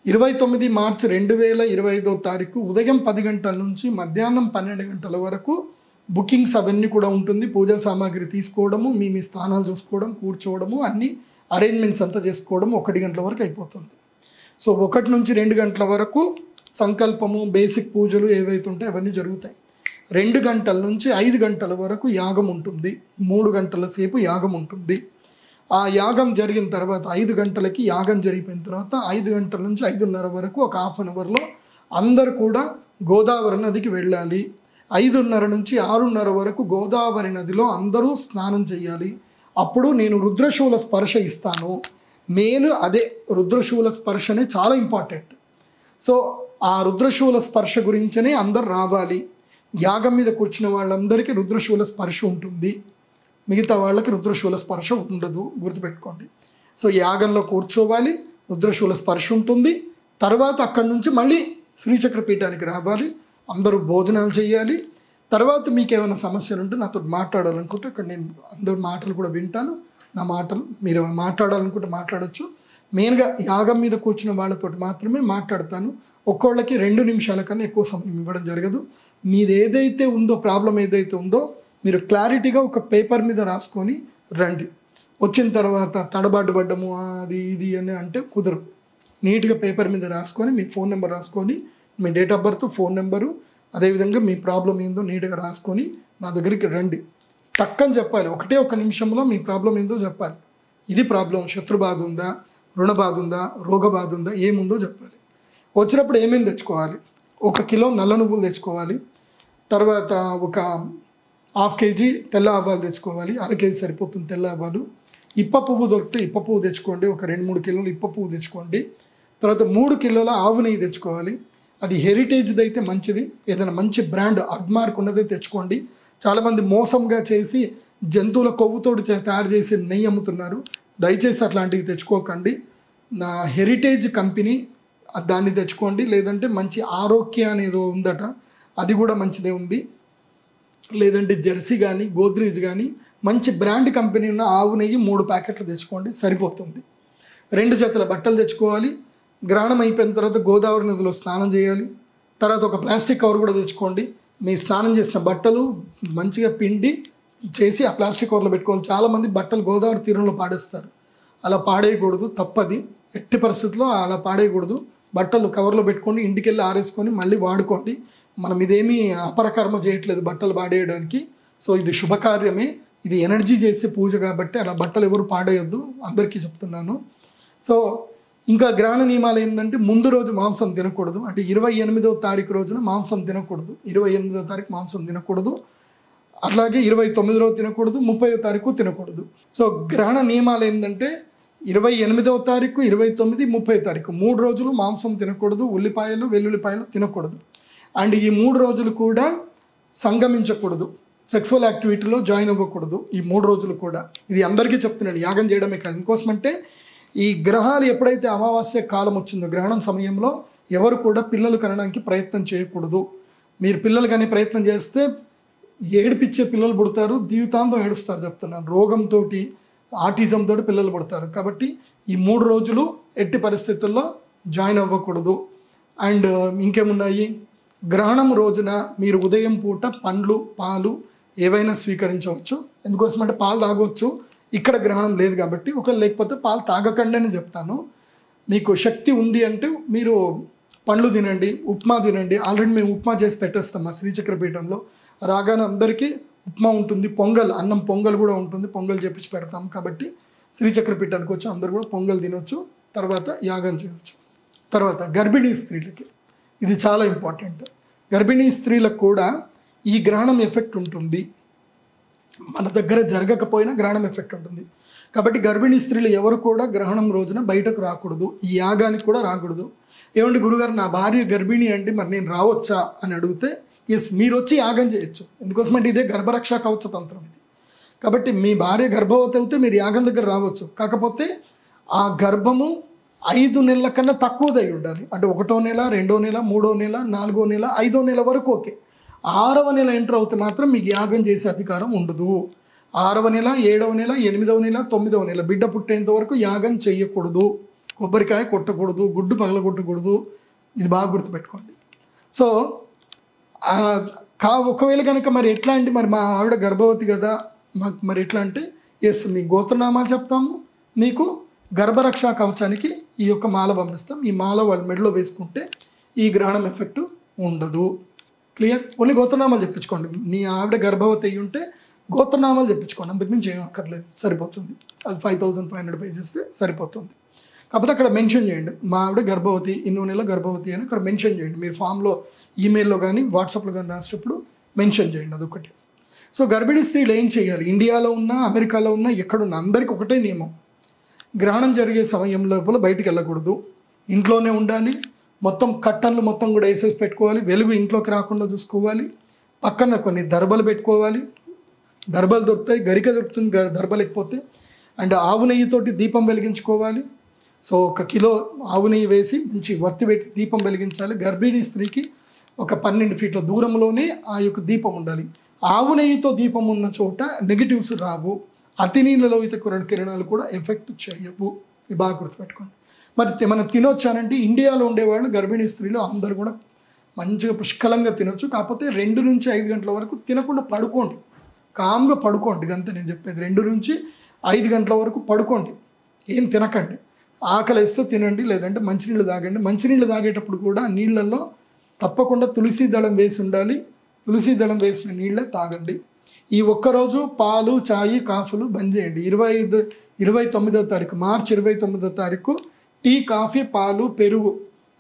A: 29 మార్చి 2025 ఉదయం 10 గంటల నుంచి మధ్యాహ్నం 12 గంటల వరకు బుకింగ్స్ అవన్నీ కూడా ఉంటుంది. పూజా సామాగ్రి తీసుకోవడము, మీ స్థానాలు చూసుకోవడం, కూర్చోవడము, అన్ని అరేంజ్మెంట్స్ అంతా చేసుకోవడం 1 గంటల వరకు అయిపోతుంది. సో 1 నుంచి 2 గంటల వరకు సంకల్పము, బేసిక్ పూజలు ఏవైతే ఉంటాయో అవన్నీ జరుగుతాయి. 2 గంటల నుంచి 5 గంటల వరకు యాగం ఉంటుంది, 3 గంటల సేపు యాగం ఉంటుంది. ఆ యాగం జరిగిన తర్వాత 5 గంటలకి యాగం జరిగిపోయిన తర్వాత 5 గంటల నుంచి 5:30 వరకు ఒక హాఫ్ అన్ అవర్లో అందరు కూడా గోదావరి నదికి వెళ్ళాలి. 5:30 నుంచి 6:30 వరకు గోదావరి నదిలో అందరూ స్నానం చేయాలి. అప్పుడు నేను రుద్రశూల స్పర్శ ఇస్తాను. మెయిన్ అదే, రుద్రశూల స్పర్శనే చాలా ఇంపార్టెంట్. సో ఆ రుద్రశూల స్పర్శ గురించనే అందరు రావాలి. యాగం మీద కూర్చున్న వాళ్ళందరికీ రుద్రశూల స్పర్శ ఉంటుంది, మిగతా వాళ్ళకి రుద్రశూల స్పర్శ ఉండదు, గుర్తుపెట్టుకోండి. సో యాగంలో కూర్చోవాలి, రుద్రశూల స్పర్శ ఉంటుంది. తర్వాత అక్కడి నుంచి మళ్ళీ శ్రీచక్రపీఠానికి రావాలి, అందరూ భోజనాలు చేయాలి. తర్వాత మీకు ఏమైనా సమస్యలు ఉంటే నాతో మాట్లాడాలనుకుంటే అక్కడ నేను అందరి మాటలు కూడా వింటాను. నా మాటలు మీరు ఏమైనా మాట్లాడాలనుకుంటే మాట్లాడచ్చు. మెయిన్గా యాగం మీద కూర్చున్న వాళ్ళతో మాత్రమే మాట్లాడతాను. ఒక్కోళ్ళకి 2 నిమిషాల కన్నా ఎక్కువ సమయం ఇవ్వడం జరగదు. మీది ఏదైతే ఉందో, ప్రాబ్లం ఏదైతే ఉందో మీరు క్లారిటీగా ఒక పేపర్ మీద రాసుకొని రండి. వచ్చిన తర్వాత తడబాటు పడ్డము అది ఇది అని అంటే కుదరదు. నీట్గా పేపర్ మీద రాసుకొని మీ ఫోన్ నెంబర్ రాసుకొని, మీ date of birth, phone number, అదేవిధంగా మీ ప్రాబ్లం ఏందో నీట్గా రాసుకొని నా దగ్గరికి రండి. టక్కని చెప్పాలి, 1 నిమిషంలో మీ ప్రాబ్లం ఏందో చెప్పాలి. ఇది ప్రాబ్లం, శత్రు బాధ ఉందా, రుణ బాధ ఉందా, రోగ బాధ ఉందా, ఏముందో చెప్పాలి. వచ్చినప్పుడు ఏమేమి తెచ్చుకోవాలి? 1 కిలో నల్ల నువ్వులు తెచ్చుకోవాలి. తర్వాత ఒక 1/2 కేజీ తెల్ల ఆవాలు తెచ్చుకోవాలి. 1/2 కేజీ సరిపోతుంది తెల్ల ఆవాలు. ఇప్ప పువ్వు దొరికితే ఇప్ప పువ్వు తెచ్చుకోండి, ఒక 2-3 కిలోలు ఇప్ప పువ్వు తెచ్చుకోండి. తర్వాత 3 కిలోల ఆవు నెయ్యి తెచ్చుకోవాలి. అది హెరిటేజ్ది అయితే మంచిది, ఏదైనా మంచి బ్రాండ్ అడ్మార్క్ ఉన్నదే తెచ్చుకోండి. చాలామంది మోసంగా చేసి జంతువుల కొవ్వుతోటి తయారు చేసి నెయ్యి అమ్ముతున్నారు, దయచేసి అట్లాంటివి తెచ్చుకోకండి. నా హెరిటేజ్ కంపెనీ దాన్ని తెచ్చుకోండి. లేదంటే మంచి ఆరోగ్య అనేది ఉందట, అది కూడా మంచిదే ఉంది. లేదంటే జెర్సీ కానీ, గోద్రేజ్ కానీ మంచి బ్రాండ్ కంపెనీ ఉన్న ఆవు నెయ్యి 3 ప్యాకెట్లు తెచ్చుకోండి, సరిపోతుంది. 2 జతల బట్టలు తెచ్చుకోవాలి. గ్రహణం అయిపోయిన తర్వాత గోదావరి నదిలో స్నానం చేయాలి. తర్వాత ఒక ప్లాస్టిక్ కవర్ కూడా తెచ్చుకోండి. మీ స్నానం చేసిన బట్టలు మంచిగా పిండి చేసి ఆ ప్లాస్టిక్ కవర్లో పెట్టుకోవాలి. చాలామంది బట్టలు గోదావరి తీరంలో పాడేస్తారు, అలా పాడేయకూడదు, తప్పది. ఎట్టి పరిస్థితుల్లో అలా పాడేయకూడదు. బట్టలు కవర్లో పెట్టుకొని ఇంటికి వెళ్ళి ఆరేసుకొని మళ్ళీ వాడుకోండి. మనం ఇదేమీ అపరకర్మ చేయట్లేదు బట్టలు పాడేయడానికి. సో ఇది శుభకార్యమే, ఇది ఎనర్జీ చేసే పూజ కాబట్టి అలా బట్టలు ఎవరు పాడేయొద్దు, అందరికీ చెప్తున్నాను. సో ఇంకా గ్రహణ నియమాలు ఏంటంటే ముందు రోజు మాంసం తినకూడదు, అంటే 28వ తారీఖు రోజున మాంసం తినకూడదు, 28వ తారీఖు మాంసం తినకూడదు, అట్లాగే 29వ రోజు తినకూడదు, 30వ తారీఖు తినకూడదు. సో గ్రహణ నియమాలు ఏంటంటే 28వ తారీఖు, 29, 30వ తారీఖు 3 రోజులు మాంసం తినకూడదు, ఉల్లిపాయలు వెల్లుల్లిపాయలు తినకూడదు. అండ్ ఈ 3 రోజులు కూడా సంగమించకూడదు, సెక్సువల్ యాక్టివిటీలో జాయిన్ అవ్వకూడదు ఈ 3 రోజులు కూడా. ఇది అందరికీ చెప్తున్నాను, యాగం చేయడమే కాదు. ఇంకోసమంటే ఈ గ్రహాలు ఎప్పుడైతే అమావాస్య కాలం వచ్చిందో గ్రహణం సమయంలో ఎవరు కూడా పిల్లలు కనడానికి ప్రయత్నం చేయకూడదు. మీరు పిల్లలు కానీ ప్రయత్నం చేస్తే ఏడిపించే పిల్లలు పుడతారు, జీవితాంతం ఏడుస్తారు చెప్తున్నాను. రోగంతో, ఆటిజంతో పిల్లలు పుడతారు. కాబట్టి ఈ 3 రోజులు ఎట్టి పరిస్థితుల్లో జాయిన్ అవ్వకూడదు. అండ్ ఇంకేమున్నాయి, గ్రహణం రోజున మీరు ఉదయం పూట పండ్లు, పాలు ఏవైనా స్వీకరించవచ్చు. ఎందుకోసమంటే పాలు తాగవచ్చు, ఇక్కడ గ్రహణం లేదు కాబట్టి. ఒకవేళ లేకపోతే పాలు తాగకండి అని చెప్తాను. మీకు శక్తి ఉంది అంటే మీరు పండ్లు తినండి, ఉప్మా తినండి. ఆల్రెడీ మేము ఉప్మా చేసి పెట్టేస్తాం మా శ్రీచక్రపీఠంలో. రాగానే అందరికీ ఉప్మా ఉంటుంది, పొంగల్, అన్నం పొంగల్ కూడా ఉంటుంది, పొంగల్ చేపించి పెడతాం. కాబట్టి శ్రీచక్రపీఠానికి వచ్చి అందరు కూడా పొంగల్ తినొచ్చు, తర్వాత యాగం చేయవచ్చు. తర్వాత గర్భిణీ స్త్రీలకి ఇది చాలా ఇంపార్టెంట్. గర్భిణీ స్త్రీలకు కూడా ఈ గ్రహణం ఎఫెక్ట్ ఉంటుంది, మన దగ్గర జరగకపోయినా గ్రహణం ఎఫెక్ట్ ఉంటుంది. కాబట్టి గర్భిణీ స్త్రీలు ఎవరు కూడా గ్రహణం రోజున బయటకు రాకూడదు, ఈ యాగానికి కూడా రాకూడదు. ఏమంటే గురుగారు నా భార్య గర్భిణీ అంటే మరి నేను రావచ్చా అని అడిగితే ఎస్, మీరు వచ్చి యాగం చేయొచ్చు. ఎందుకోసమంటే ఇదే గర్భరక్షా కవచ తంత్రం ఇది. కాబట్టి మీ భార్య గర్భవతి అయితే మీరు యాగం దగ్గర రావచ్చు. కాకపోతే ఆ గర్భము 5 నెలల కన్నా తక్కువదై ఉండాలి. అంటే 1వ నెల, 2వ నెల, 3వ నెల, 4వ నెల, 5వ నెల వరకు ఓకే. 6వ నెల ఎంటర్ అవుతే మాత్రం మీకు యాగం చేసే అధికారం ఉండదు. 6వ నెల, 7వ నెల, 8వ నెల, 9వ నెల బిడ్డ పుట్టేంత వరకు యాగం చేయకూడదు, కొబ్బరికాయ కొట్టకూడదు, గుడ్డు పగలగొట్టకూడదు. ఇది బాగా గుర్తుపెట్టుకోండి. సో ఒకవేళ కనుక మరి ఎట్లా అంటే మరి మా ఆవిడ గర్భవతి కదా, మాకు మరి ఎట్లా అంటే ఎస్, మీ గోత్రనామాలు చెప్తాము, మీకు గర్భరక్షా కవచానికి ఈ యొక్క మాల పంపిస్తాం. ఈ మాల వాళ్ళ మెడలో వేసుకుంటే ఈ గ్రహణం ఎఫెక్ట్ ఉండదు. క్లియర్? ఓన్లీ గోత్రనామాలు చెప్పించుకోండి. మీ ఆవిడ గర్భవతి అయ్యి ఉంటే గోత్రనామాలు చెప్పించుకోండి, అంతకుమించి ఏం అక్కర్లేదు, సరిపోతుంది. అది 5500 పే చేస్తే సరిపోతుంది. కాకపోతే అక్కడ మెన్షన్ చేయండి, మా ఆవిడ గర్భవతి, ఇన్నో నెల గర్భవతి అని అక్కడ మెన్షన్ చేయండి. మీరు ఫామ్లో, ఈమెయిల్లో కానీ వాట్సాప్లో కానీ రాసేటప్పుడు మెన్షన్ చేయండి, అదొకటి. సో గర్భిణీ స్త్రీలు ఏం చేయాలి? ఇండియాలో ఉన్నా, అమెరికాలో ఉన్నా, ఎక్కడున్నా అందరికీ ఒకటే నియమం. గ్రహణం జరిగే సమయం లోపల బయటికి వెళ్ళకూడదు, ఇంట్లోనే ఉండాలి. మొత్తం కట్టన్లు మొత్తం కూడా వేసేసి పెట్టుకోవాలి, వెలుగు ఇంట్లోకి రాకుండా చూసుకోవాలి. పక్కన కొన్ని దర్బలు పెట్టుకోవాలి, దర్బలు దొరుకుతాయి, గరిక దొరుకుతుంది దర్బలు లేకపోతే. అండ్ ఆవు నెయ్యితోటి దీపం వెలిగించుకోవాలి. సో 1 కిలో ఆవు నెయ్యి వేసి మంచి వత్తి పెట్టి దీపం వెలిగించాలి. గర్భిణీ స్త్రీకి ఒక 12 ఫీట్ల దూరంలోనే ఆ యొక్క దీపం ఉండాలి. ఆవు నెయ్యితో దీపం ఉన్న చోట నెగిటివ్స్ రావు, అతి నీళ్ళలో అయితే కిరణాలు కూడా ఎఫెక్ట్ చేయవు. ఇది బాగా గుర్తుపెట్టుకోండి. మరి మనం తినొచ్చానంటే ఇండియాలో ఉండేవాళ్ళు గర్భిణీ స్త్రీలు అందరూ కూడా మంచిగా పుష్కలంగా తినొచ్చు. కాకపోతే 2 నుంచి 5 గంటల వరకు తినకుండా పడుకోండి, కామ్గా పడుకోండి. అంతే నేను చెప్పేది. 2 నుంచి 5 గంటల వరకు పడుకోండి, ఏం తినకండి. ఆకలి వేస్తే తినండి, లేదంటే మంచినీళ్ళు తాగండి. మంచినీళ్ళు తాగేటప్పుడు కూడా నీళ్ళల్లో తప్పకుండా తులసి దళం వేసి ఉండాలి, తులసి దళం వేసిన నీళ్ళే తాగండి. ఈ ఒక్కరోజు పాలు, చాయ్, కాఫీలు బంద్ చేయండి. 29వ తారీఖు, మార్చి 29వ తారీఖు టీ, కాఫీ, పాలు, పెరుగు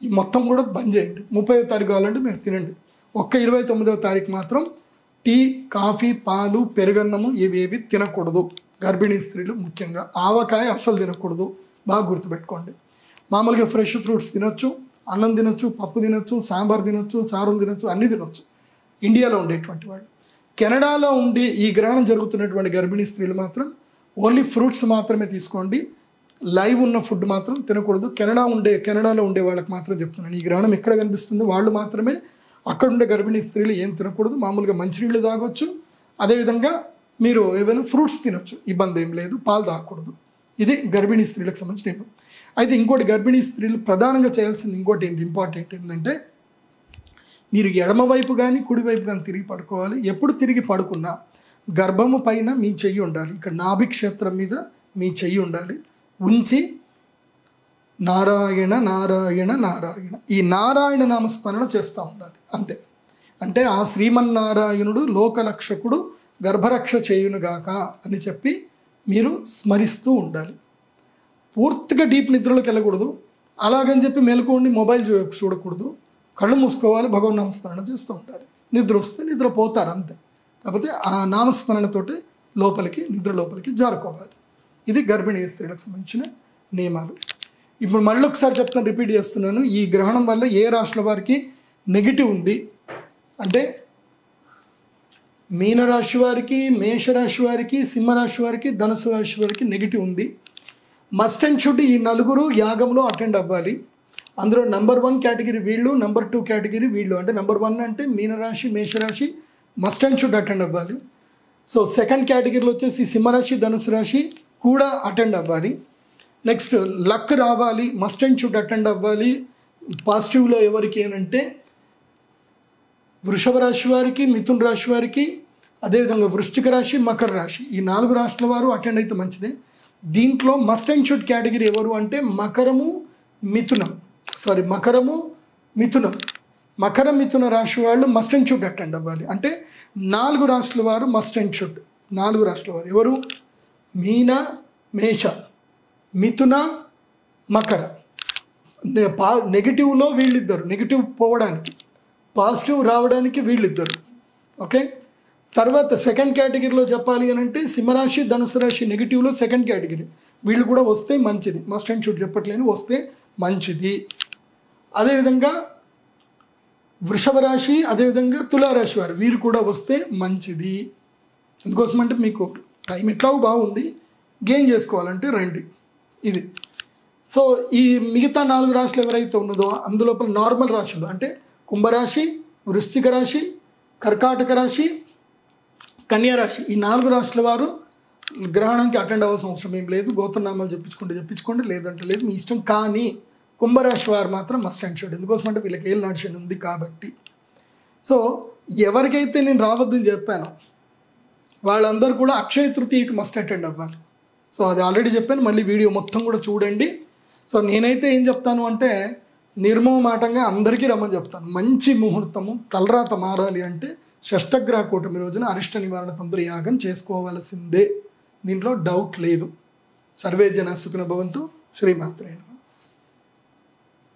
A: ఈ మొత్తం కూడా బంద్ చేయండి. 30వ తారీఖు కావాలంటే మీరు తినండి. 29వ తారీఖు మాత్రం టీ, కాఫీ, పాలు, పెరుగన్నము ఇవేవి తినకూడదు. గర్భిణీ స్త్రీలు ముఖ్యంగా ఆవకాయ అస్సలు తినకూడదు, బాగా గుర్తుపెట్టుకోండి. మామూలుగా ఫ్రెష్ ఫ్రూట్స్ తినొచ్చు, అన్నం తినొచ్చు, పప్పు తినొచ్చు, సాంబార్ తినొచ్చు, చారులు తినొచ్చు, అన్నీ తినొచ్చు ఇండియాలో ఉండేటువంటి వాళ్ళు. కెనడాలో ఉండి ఈ గ్రహణం జరుగుతున్నటువంటి గర్భిణీ స్త్రీలు మాత్రం ఓన్లీ ఫ్రూట్స్ మాత్రమే తీసుకోండి, లైవ్ ఉన్న ఫుడ్ మాత్రం తినకూడదు. కెనడాలో ఉండే వాళ్ళకి మాత్రం చెప్తున్నాను, ఈ గ్రహణం ఎక్కడ కనిపిస్తుందో వాళ్ళు మాత్రమే, అక్కడ ఉండే గర్భిణీ స్త్రీలు ఏం తినకూడదు. మామూలుగా మంచినీళ్ళు తాగొచ్చు, అదేవిధంగా మీరు ఏవైనా ఫ్రూట్స్ తినొచ్చు, ఇబ్బంది ఏం లేదు. పాలు తాగకూడదు. ఇది గర్భిణీ స్త్రీలకు సంబంధించిన నియమం. అయితే ఇంకోటి, గర్భిణీ స్త్రీలు ప్రధానంగా చేయాల్సింది ఇంకోటి ఇంపార్టెంట్ ఏంటంటే, మీరు ఎడమవైపు కానీ కుడివైపు కానీ తిరిగి పడుకోవాలి. ఎప్పుడు తిరిగి పడుకున్నా గర్భము పైన మీ చెయ్యి ఉండాలి, ఇక్కడ నాభి క్షేత్రం మీద మీ చెయ్యి ఉండాలి. ఉంచి నారాయణ నారాయణ నారాయణ, ఈ నారాయణ నామస్మరణ చేస్తూ ఉండాలి అంతే. అంటే ఆ శ్రీమన్నారాయణుడు లోకరక్షకుడు గర్భరక్ష చేయునుగాక అని చెప్పి మీరు స్మరిస్తూ ఉండాలి. పూర్తిగా డీప్ నిద్రలోకి వెళ్ళకూడదు. అలాగని చెప్పి మెలకువని మొబైల్ చూడకూడదు, కళ్ళు మూసుకోవాలి, భగవన్ నామస్మరణ చేస్తూ ఉంటారు. నిద్ర వస్తే నిద్రపోతారు అంతే. కాకపోతే ఆ నామస్మరణతోటి నిద్ర లోపలికి జారుకోవాలి. ఇది గర్భిణీ స్త్రీలకు సంబంధించిన నియమాలు. ఇప్పుడు మళ్ళీ ఒకసారి చెప్తాను, రిపీట్ చేస్తున్నాను. ఈ గ్రహణం వల్ల ఏ రాశుల వారికి నెగిటివ్ ఉంది అంటే మీనరాశి వారికి, మేషరాశి వారికి, సింహరాశి వారికి, ధనుసు రాశి వారికి నెగిటివ్ ఉంది. మస్ట్ అండ్ షుడ్ ఈ నలుగురు యాగంలో అటెండ్ అవ్వాలి. అందులో నెంబర్ 1 కేటగిరీ వీళ్ళు, నెంబర్ 2 కేటగిరీ వీళ్ళు. అంటే నెంబర్ 1 అంటే మీనరాశి, మేషరాశి మస్ట్ అండ్ షుడ్ అటెండ్ అవ్వాలి. సో సెకండ్ కేటగిరీలో వచ్చేసి సింహరాశి, ధనుసు రాశి కూడా అటెండ్ అవ్వాలి. నెక్స్ట్ లక్ రావాలి, మస్ట్ అండ్ షుడ్ అటెండ్ అవ్వాలి. పాజిటివ్లో ఎవరికి ఏనంటే వృషభ రాశి వారికి, మిథున రాశి వారికి, అదేవిధంగా వృశ్చిక రాశి, మకర రాశి ఈ 4 రాశుల వారు అటెండ్ అయితే మంచిదే. దీంట్లో మస్ట్ అండ్ షుడ్ కేటగిరీ ఎవరు అంటే మకరము, మిథునం. మకర మిథున రాశి వాళ్ళు మస్ట్ అండ్ షుడ్ అటెండ్ అవ్వాలి. అంటే 4 రాశుల వారు మస్ట్ అండ్ షుడ్. 4 రాశుల వారు ఎవరు? మీన, మేష, మిథున, మకర. నెగిటివ్లో వీళ్ళిద్దరు, నెగిటివ్ పోవడానికి, పాజిటివ్ రావడానికి వీళ్ళిద్దరు. ఓకే. తర్వాత సెకండ్ కేటగిరీలో చెప్పాలి అని అంటే సింహరాశి, ధనుసు రాశి నెగిటివ్లో సెకండ్ కేటగిరీ వీళ్ళు కూడా వస్తే మంచిది. మస్ట్ అండ్ షుడ్ చెప్పట్లేని, వస్తే మంచిది. అదేవిధంగా వృషభ రాశి, అదేవిధంగా తులారాశి వారు వీరు కూడా వస్తే మంచిది. అందుకోసం అంటే మీకు టైం ఎట్లాగో బాగుంది, గెయిన్ చేసుకోవాలంటే రండి. ఇది. సో ఈ మిగతా 4 రాశులు ఎవరైతే ఉన్నదో అందులోపల నార్మల్ రాశులు అంటే కుంభరాశి, వృశ్చిక రాశి, కర్కాటక రాశి, కన్యా రాశి ఈ 4 రాశుల వారు గ్రహణానికి అటెండ్ అవ్వాల్సిన అవసరం ఏం లేదు. గోత్రనామాలు చెప్పించుకోండి, లేదంటే లేదు, మీ ఇష్టం. కానీ కుంభరాశి వారు మాత్రం మస్ట్ అండ్ షుడ్. ఎందుకోసం అంటే వీళ్ళకి ఏలినాటి శని ఉంది కాబట్టి. సో ఎవరికైతే నేను రావద్దని చెప్పానో వాళ్ళందరూ కూడా అక్షయ తృతీయకి మస్ట్ అటెండ్ అవ్వాలి. సో అది ఆల్రెడీ చెప్పాను, మళ్ళీ వీడియో మొత్తం కూడా చూడండి. సో నేనైతే ఏం చెప్తాను అంటే నిర్మోహమాటంగా అందరికీ రమ్మని చెప్తాను. మంచి ముహూర్తము, తలరాత మారాలి అంటే షష్టగ్రహ కూటమి రోజున అరిష్ట నివారణ తంత్ర యాగం చేసుకోవాల్సిందే. దీంట్లో డౌట్ లేదు. సర్వే జన సుఖినో భవంతు. శ్రీమాత్రే నమః.